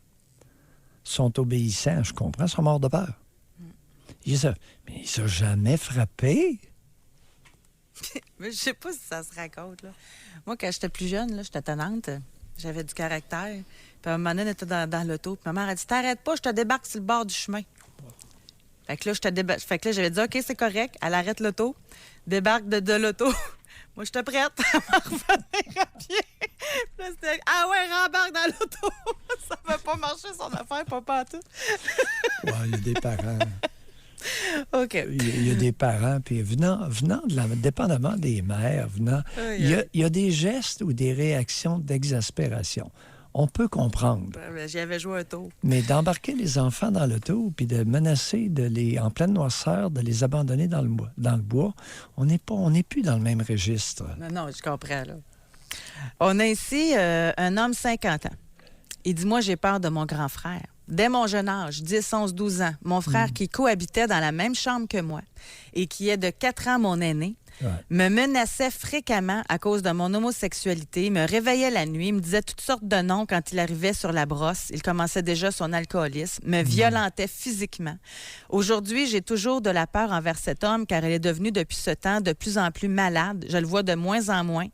Sont obéissants, je comprends, sont morts de peur. Mais ils ne sont jamais frappés. Mais je sais pas si ça se raconte, là. Moi, quand j'étais plus jeune, là, j'étais tannante. J'avais du caractère. Puis à un moment donné, on était dans l'auto. Puis ma mère a dit « T'arrêtes pas, je te débarque sur le bord du chemin. » Fait que là, j'avais dit « OK, c'est correct. » Elle arrête l'auto, débarque de l'auto. Moi, j'étais prête à m'en revenir à pied. Puis là, c'était « Ah ouais, rembarque dans l'auto. » Ça ne va pas marcher son affaire, pas tout. Ouais, il y a des parents. OK. Il y a des parents, puis venant dépendamment des mères, il y a des gestes ou des réactions d'exaspération. On peut comprendre. J'y avais joué un tour. Mais d'embarquer les enfants dans l'auto puis de menacer en pleine noirceur de les abandonner dans le bois, on n'est plus dans le même registre. Non, je comprends, là. On a ici un homme 50 ans. Il dit « Moi, j'ai peur de mon grand frère. dès mon jeune âge, 10, 11, 12 ans, mon frère qui cohabitait dans la même chambre que moi et qui est de 4 ans mon aîné, me menaçait fréquemment à cause de mon homosexualité, me réveillait la nuit, me disait toutes sortes de noms quand il arrivait sur la brosse. Il commençait déjà son alcoolisme, me violentait physiquement. Aujourd'hui, j'ai toujours de la peur envers cet homme car il est devenu depuis ce temps de plus en plus malade. Je le vois de moins en moins.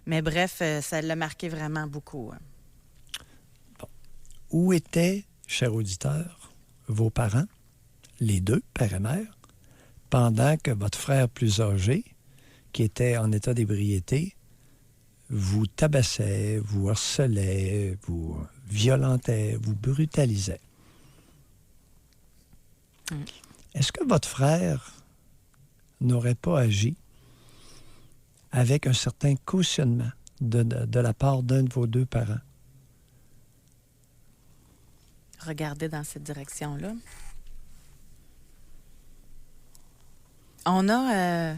Mais bref, ça l'a marqué vraiment beaucoup. Bon. Où étaient, chers auditeurs, vos parents, les deux, père et mère, pendant que votre frère plus âgé, qui était en état d'ébriété, vous tabassait, vous harcelait, vous violentait, vous brutalisait? Est-ce que votre frère n'aurait pas agi avec un certain cautionnement de la part d'un de vos deux parents? Regardez dans cette direction-là. On a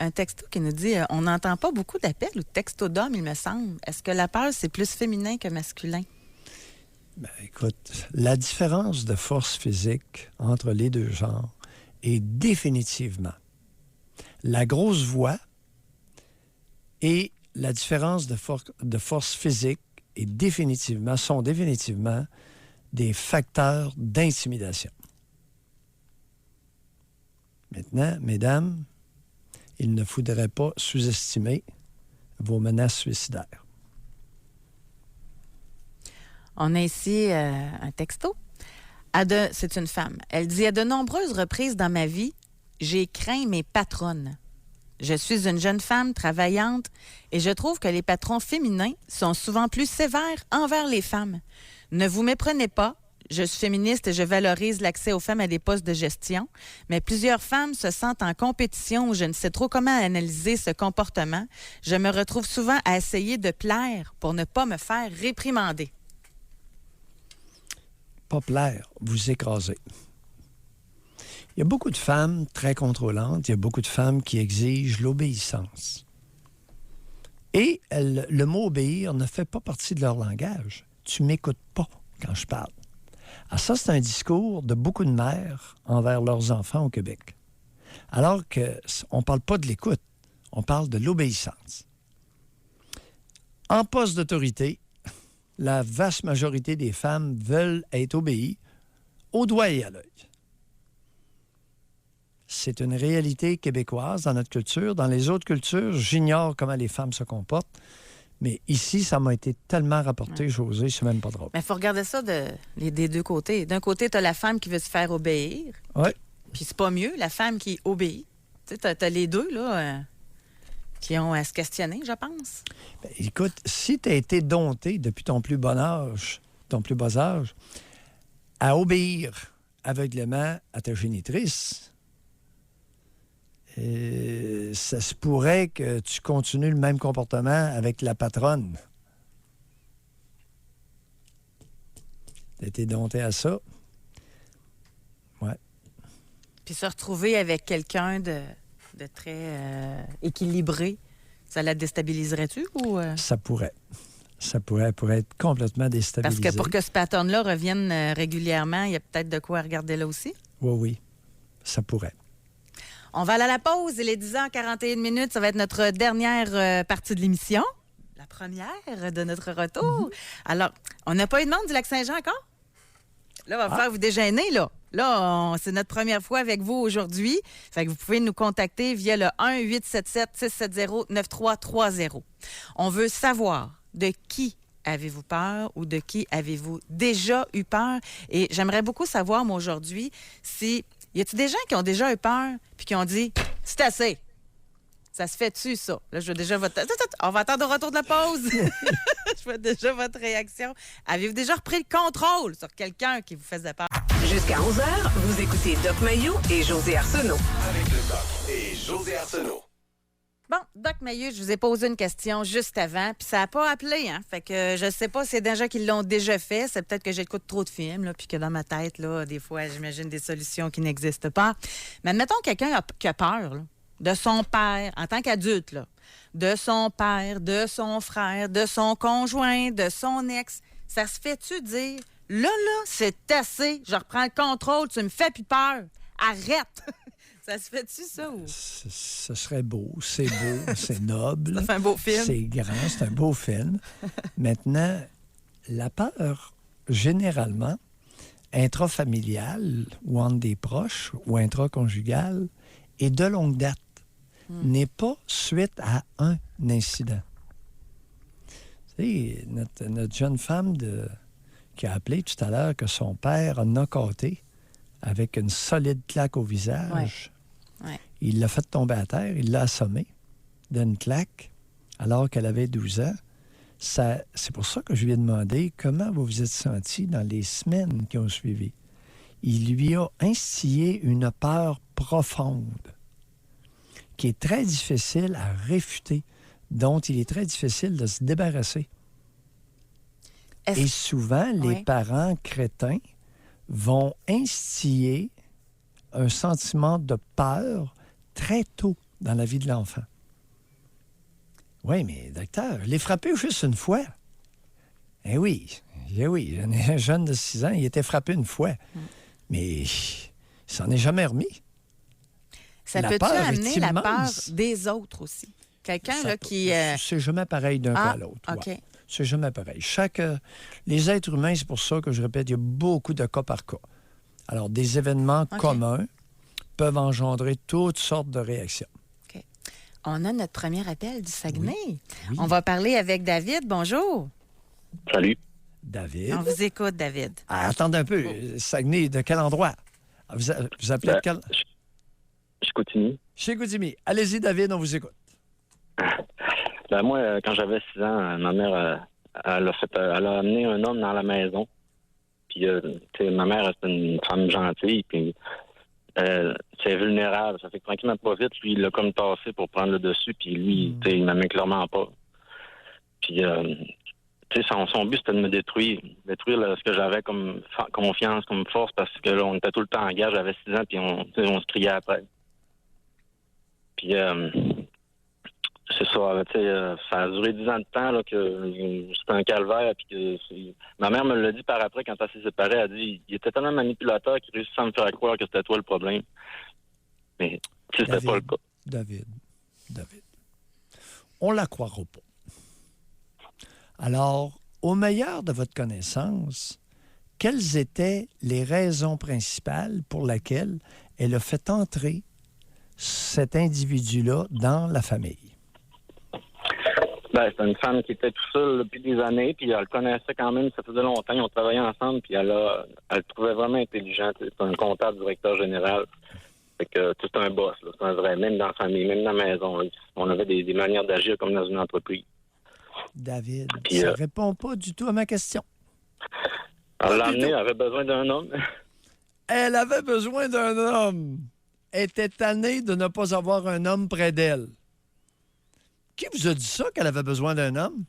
un texto qui nous dit on n'entend pas beaucoup d'appels ou de textos d'hommes, il me semble. Est-ce que la peur, c'est plus féminin que masculin? Ben, écoute, la différence de force physique entre les deux genres est définitivement la grosse voix et la différence de force physique sont définitivement des facteurs d'intimidation. Maintenant, mesdames, il ne faudrait pas sous-estimer vos menaces suicidaires. On a ici un texto. C'est une femme. Elle dit « À de nombreuses reprises dans ma vie, j'ai craint mes patronnes. Je suis une jeune femme travaillante et je trouve que les patrons féminins sont souvent plus sévères envers les femmes. Ne vous méprenez pas, je suis féministe et je valorise l'accès aux femmes à des postes de gestion, mais plusieurs femmes se sentent en compétition où je ne sais trop comment analyser ce comportement. Je me retrouve souvent à essayer de plaire pour ne pas me faire réprimander. » Pas plaire, vous écraser. Il y a beaucoup de femmes très contrôlantes, il y a beaucoup de femmes qui exigent l'obéissance. Et le mot « obéir » ne fait pas partie de leur langage. Tu m'écoutes pas quand je parle. Alors ça, c'est un discours de beaucoup de mères envers leurs enfants au Québec. Alors qu'on ne parle pas de l'écoute, on parle de l'obéissance. En poste d'autorité, la vaste majorité des femmes veulent être obéies au doigt et à l'œil. C'est une réalité québécoise dans notre culture. Dans les autres cultures, j'ignore comment les femmes se comportent. Mais ici, ça m'a été tellement rapporté, Josée, c'est même pas drôle. Mais il faut regarder ça des deux côtés. D'un côté, tu as la femme qui veut se faire obéir. Oui. Puis c'est pas mieux, la femme qui obéit. Tu sais, tu as les deux, là, qui ont à se questionner, je pense. Ben, écoute, si tu as été dompté depuis ton plus bas âge, à obéir aveuglément à ta génitrice, ça se pourrait que tu continues le même comportement avec la patronne. Tu as été dompté à ça. Ouais. Puis se retrouver avec quelqu'un de très équilibré, ça la déstabiliserait-tu ou... Ça pourrait. Ça pourrait être complètement déstabilisé. Parce que pour que ce pattern-là revienne régulièrement, il y a peut-être de quoi regarder là aussi? Oui, ça pourrait. On va aller à la pause. Il est 10h41. Ça va être notre dernière partie de l'émission. La première de notre retour. Alors, on n'a pas eu de monde du Lac-Saint-Jean encore? Là, on va faire vous déjeuner, là. Là, c'est notre première fois avec vous aujourd'hui. Fait que vous pouvez nous contacter via le 1-877-670-9330. On veut savoir de qui avez-vous peur ou de qui avez-vous déjà eu peur? Et j'aimerais beaucoup savoir, moi, aujourd'hui, si... Y a-t-il des gens qui ont déjà eu peur puis qui ont dit « C'est assez! » Ça se fait-tu, ça? Là, je veux déjà votre... On va attendre au retour de la pause. Je veux déjà votre réaction. Avez-vous déjà repris le contrôle sur quelqu'un qui vous faisait peur? Jusqu'à 11h, vous écoutez Doc Mayou et José Arsenault. Avec le Doc et José Arsenault. Bon, Doc Mayou, je vous ai posé une question juste avant, puis ça n'a pas appelé, hein? Fait que je sais pas si c'est des gens qui l'ont déjà fait. C'est peut-être que j'écoute trop de films, là, puis que dans ma tête, là, des fois, j'imagine des solutions qui n'existent pas. Mais admettons quelqu'un qui a peur, là, de son père, en tant qu'adulte, là, de son père, de son frère, de son conjoint, de son ex. Ça se fait-tu dire Là, c'est assez. Je reprends le contrôle. Tu me fais plus peur. Arrête. Ça se fait-tu, ça? Ou... Ce serait beau, c'est noble. Ça fait un beau film. C'est grand, c'est un beau film. Maintenant, la peur, généralement, intrafamiliale ou entre des proches ou intraconjugale, et de longue date, n'est pas suite à un incident. Tu sais, notre jeune femme qui a appelé tout à l'heure que son père a knock-outé avec une solide claque au visage. Ouais. Il l'a fait tomber à terre, il l'a assommé d'une claque alors qu'elle avait 12 ans. C'est pour ça que je lui ai demandé comment vous vous êtes senti dans les semaines qui ont suivi. Il lui a instillé une peur profonde qui est très difficile à réfuter, dont il est très difficile de se débarrasser. Et souvent, les parents crétins vont instiller un sentiment de peur très tôt dans la vie de l'enfant. Oui, mais docteur, les frapper juste une fois. Eh oui, un jeune de 6 ans, il était frappé une fois. Mais il s'en est jamais remis. Ça peut-tu amener la peur des autres aussi? Quelqu'un là, qui... C'est jamais pareil d'un cas à l'autre. OK. Ouais. C'est jamais pareil. Les êtres humains, c'est pour ça que je répète, il y a beaucoup de cas par cas. Alors, des événements communs peuvent engendrer toutes sortes de réactions. OK. On a notre premier appel du Saguenay. Oui. On va parler avec David. Bonjour. Salut. David. On vous écoute, David. Attendez un peu. Saguenay, de quel endroit? Vous appelez de quel... Chicoutimi. Chicoutimi. Allez-y, David, on vous écoute. Moi, quand j'avais 6 ans, ma mère, elle a amené un homme dans la maison. Puis, ma mère, c'est une femme gentille, puis c'est vulnérable. Ça fait que tranquillement, pas vite, lui, il l'a comme tassé pour prendre le dessus, puis lui, il m'aimait clairement pas. Puis, son but, c'était de me détruire ce que j'avais comme confiance, comme force, parce que là, on était tout le temps en guerre. J'avais 6 ans, puis on se criait après. Puis, c'est ça, ça a duré 10 ans de temps, là, que c'était un calvaire, puis que ma mère me l'a dit par après, quand elle s'est séparée, elle a dit, il était tellement manipulateur qu'il réussissait à me faire croire que c'était toi le problème. Mais, c'était pas le cas. David, on la croira pas. Alors, au meilleur de votre connaissance, quelles étaient les raisons principales pour lesquelles elle a fait entrer cet individu-là dans la famille? C'était une femme qui était toute seule depuis des années, puis elle le connaissait quand même, ça faisait longtemps, ils ont travaillé ensemble, puis elle le trouvait vraiment intelligent. C'est un comptable directeur général. Fait que c'est un boss, là. C'est un vrai, même dans la famille, même dans la maison. Là. On avait des manières d'agir comme dans une entreprise. David, puis, ça répond pas du tout à ma question. Elle l'a amené, elle avait besoin d'un homme. Elle avait besoin d'un homme. Elle était tannée de ne pas avoir un homme près d'elle. Qui vous a dit ça, qu'elle avait besoin d'un homme?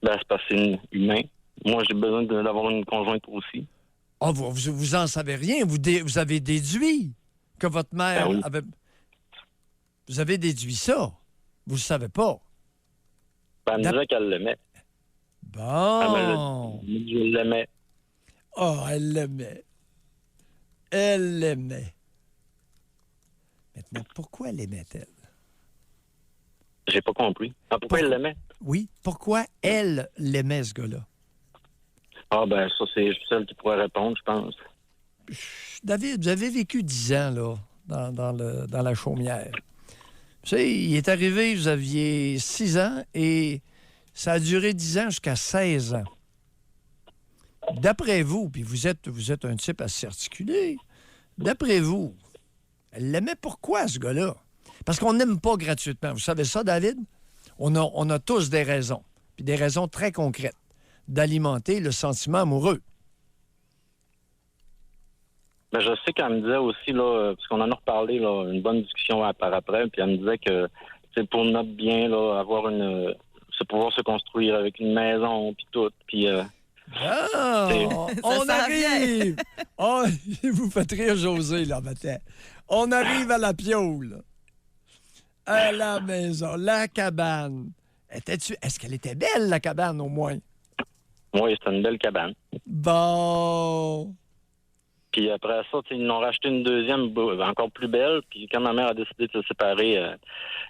C'est parce que c'est humain. Moi, j'ai besoin d'avoir une conjointe aussi. Oh, vous en savez rien. Vous avez déduit que votre mère avait... Vous avez déduit ça. Vous le savez pas. Elle me disait qu'elle l'aimait. Bon. Je l'aimais. Oh, elle l'aimait. Elle l'aimait. Maintenant, pourquoi l'aimait-elle? J'ai pas compris. Pourquoi elle l'aimait? Oui, pourquoi elle l'aimait, ce gars-là? Ça, c'est celle qui pourrait répondre, je pense. David, vous avez vécu 10 ans, là, dans la chaumière. Vous savez, il est arrivé, vous aviez 6 ans, et ça a duré 10 ans jusqu'à 16 ans. D'après vous, puis vous êtes un type assez articulé, d'après vous, elle l'aimait pourquoi, ce gars-là? Parce qu'on n'aime pas gratuitement. Vous savez ça, David? On a tous des raisons, puis des raisons très concrètes, d'alimenter le sentiment amoureux. Je sais qu'elle me disait aussi, là, parce qu'on en a reparlé, là, une bonne discussion par après, puis elle me disait que c'est pour notre bien, là, pouvoir se construire avec une maison, puis tout, puis... on arrive! Oh, vous faites rire José, là, matin. On arrive à la piole. À la maison, la cabane. Est-ce qu'elle était belle, la cabane, au moins? Oui, c'était une belle cabane. Bon. Puis après ça, ils nous ont racheté une deuxième encore plus belle. Puis quand ma mère a décidé de se séparer,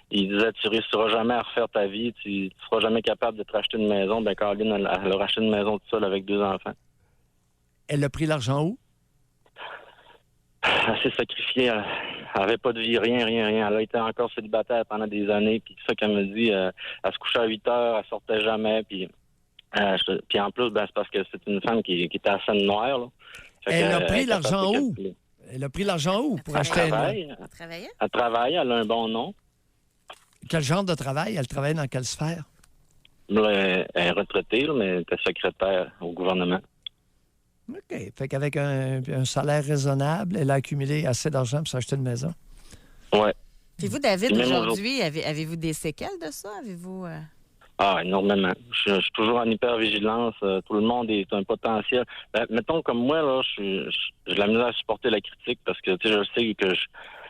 il disait, tu réussiras jamais à refaire ta vie, tu seras jamais capable de te racheter une maison. Ben Caroline, elle a racheté une maison toute seule avec 2 enfants. Elle a pris l'argent où? Elle s'est sacrifiée. Elle n'avait pas de vie, rien. Elle a été encore célibataire pendant des années. Puis c'est ça qu'elle me dit, elle se couchait à 8 heures, elle sortait jamais. Puis en plus, ben, c'est parce que c'est une femme qui était à Seine-Noire, là. Elle a pris l'argent où? Elle a pris l'argent où pour acheter Elle Elle travaille, elle a un bon nom. Quel genre de travail? Elle travaille dans quelle sphère? Elle est retraitée, là, mais elle était secrétaire au gouvernement. OK. Fait qu'avec un salaire raisonnable, elle a accumulé assez d'argent pour s'acheter une maison. Ouais. Puis vous, David, Puis même aujourd'hui, avez-vous des séquelles de ça? Avez-vous... Énormément. Je suis toujours en hyper-vigilance. Tout le monde est un potentiel. Ben, mettons comme moi, là, j'ai la misère à supporter la critique parce que, tu sais, je sais que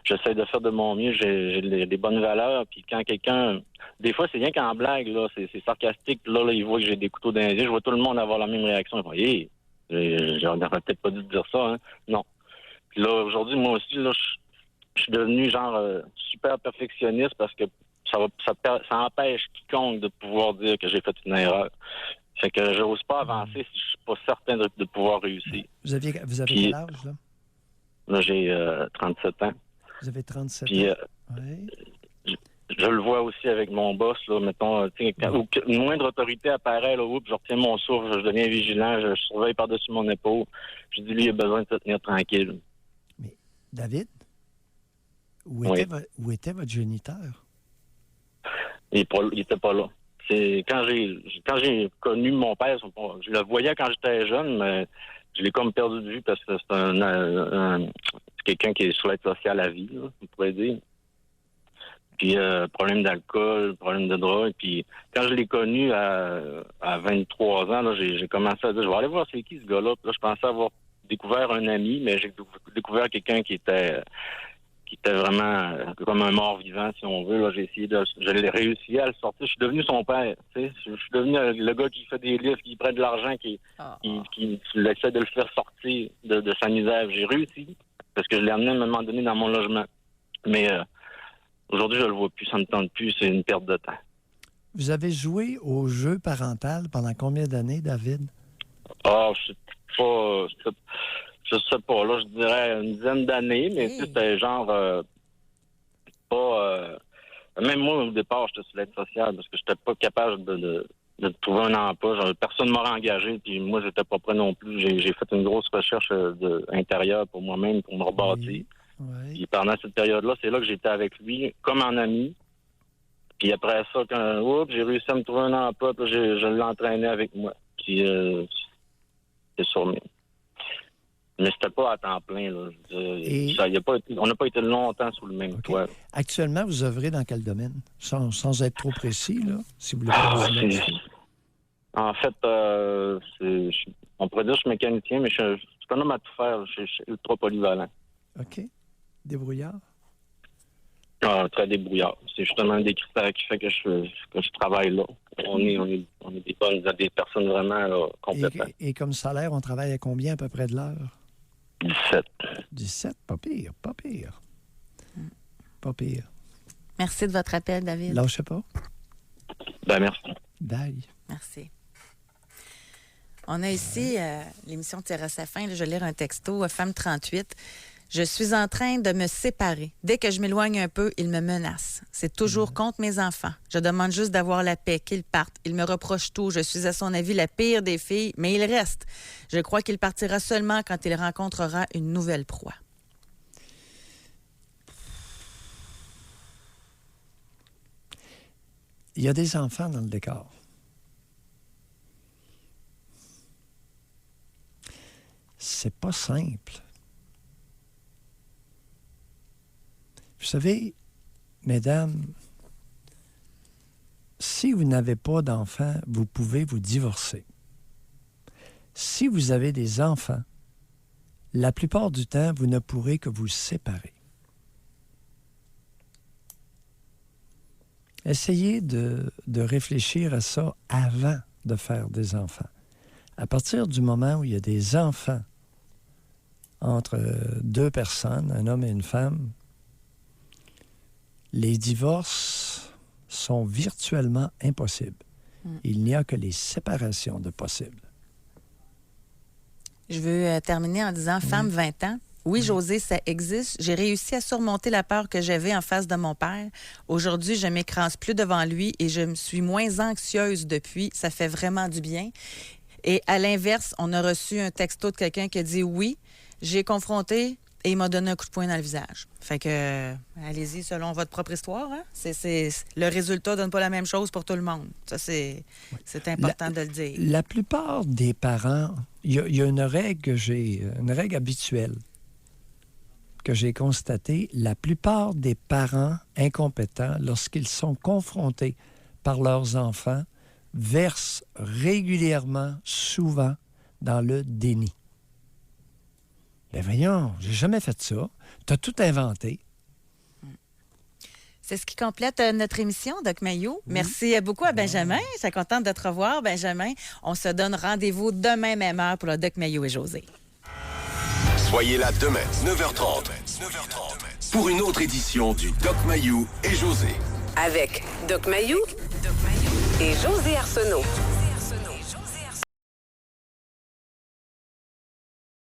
j'essaie de faire de mon mieux. J'ai des bonnes valeurs. Puis quand quelqu'un... Des fois, c'est rien qu'en blague, là. C'est sarcastique. Là, il voit que j'ai des couteaux dans les yeux. Je vois tout le monde avoir la même réaction. Ils font, hey, j'aurais peut-être pas dû te dire ça, hein. Non. Puis là, aujourd'hui, moi aussi, là, je suis devenu genre super perfectionniste parce que ça empêche quiconque de pouvoir dire que j'ai fait une erreur. Fait que je n'ose pas avancer si je suis pas certain de pouvoir réussir. Vous avez Puis, quel âge, là? Là, j'ai 37 ans. Vous avez 37 Puis, ans? Oui. je le vois aussi avec mon boss, là, mettons, où une moindre autorité apparaît, là, oups, je retiens mon souffle, je deviens vigilant, je surveille par-dessus mon épaule. Je dis, lui, il a besoin de se tenir tranquille. Mais, David, où était votre géniteur? Il était pas là. C'est quand j'ai connu mon père, je le voyais quand j'étais jeune, mais je l'ai comme perdu de vue parce que c'est c'est quelqu'un qui est sur l'aide sociale à vie, là, on pourrait dire. Puis problème d'alcool, problème de drogue. Puis quand je l'ai connu à 23 ans, là, j'ai commencé à dire, je vais aller voir c'est qui ce gars-là. Puis là, je pensais avoir découvert un ami, mais j'ai découvert quelqu'un qui était vraiment comme un mort-vivant, si on veut. Là, je l'ai réussi à le sortir. Je suis devenu son père. Tu sais. Je suis devenu le gars qui fait des livres, qui prend de l'argent, qui essaie de le faire sortir de sa misère. J'ai réussi parce que je l'ai amené à un moment donné dans mon logement. Mais aujourd'hui, je le vois plus, ça me tente plus, c'est une perte de temps. Vous avez joué au jeu parental pendant combien d'années, David? Je sais pas, là, je dirais une dizaine d'années, mais c'était genre même moi, au départ, j'étais sur l'aide sociale parce que j'étais pas capable de trouver un emploi. Personne ne m'aurait engagé, puis moi, j'étais pas prêt non plus. J'ai fait une grosse recherche intérieure pour moi-même, pour me rebâtir. Oui. Puis pendant cette période-là, c'est là que j'étais avec lui comme un ami. Puis après ça, quand j'ai réussi à me trouver un emploi, puis je l'entraînais avec moi. Puis c'est sûr. Mais c'était pas à temps plein. Là. On n'a pas été longtemps sous le même toit. Actuellement, vous œuvrez dans quel domaine? Sans être trop précis, là, si vous voulez pas vous mettre. En fait, on pourrait dire que je suis mécanicien, mais je suis un homme à tout faire. Je suis ultra polyvalent. OK. Débrouillard? Très débrouillard. C'est justement un des critères qui fait que je travaille là. On est des personnes vraiment là, complètement. Et comme salaire, on travaille à combien à peu près de l'heure? 17. 17? Pas pire, pas pire. Pas pire. Merci de votre appel, David. Lâchez pas. Ben, merci. Bye. Merci. On a ici l'émission tire à sa fin. Là, je vais lire un texto. Femme 38. Je suis en train de me séparer. Dès que je m'éloigne un peu, il me menace. C'est toujours contre mes enfants. Je demande juste d'avoir la paix, qu'ils partent. Il me reproche tout. Je suis à son avis la pire des filles, mais il reste. Je crois qu'il partira seulement quand il rencontrera une nouvelle proie. Il y a des enfants dans le décor. C'est pas simple. Vous savez, mesdames, si vous n'avez pas d'enfants, vous pouvez vous divorcer. Si vous avez des enfants, la plupart du temps, vous ne pourrez que vous séparer. Essayez de réfléchir à ça avant de faire des enfants. À partir du moment où il y a des enfants entre deux personnes, un homme et une femme, les divorces sont virtuellement impossibles. Il n'y a que les séparations de possibles. Je veux terminer en disant, femme 20 ans, oui, José, ça existe. J'ai réussi à surmonter la peur que j'avais en face de mon père. Aujourd'hui, je m'écrase plus devant lui et je me suis moins anxieuse depuis. Ça fait vraiment du bien. Et à l'inverse, on a reçu un texto de quelqu'un qui a dit oui, j'ai confronté et il m'a donné un coup de poing dans le visage. Fait que, allez-y selon votre propre histoire. Hein? Le résultat donne pas la même chose pour tout le monde. Ça, c'est important de le dire. La plupart des parents, il y a une règle une règle habituelle que j'ai constatée. La plupart des parents incompétents, lorsqu'ils sont confrontés par leurs enfants, versent régulièrement, souvent, dans le déni. Ben voyons, j'ai jamais fait ça. T'as tout inventé. C'est ce qui complète notre émission, Doc Mayou. Merci beaucoup à Benjamin. Je suis contente de te revoir, Benjamin. On se donne rendez-vous demain, même heure, pour le Doc Mayou et José. Soyez là demain, 9h30, pour une autre édition du Doc Mayou et José. Avec Doc Mayou et José Arsenault.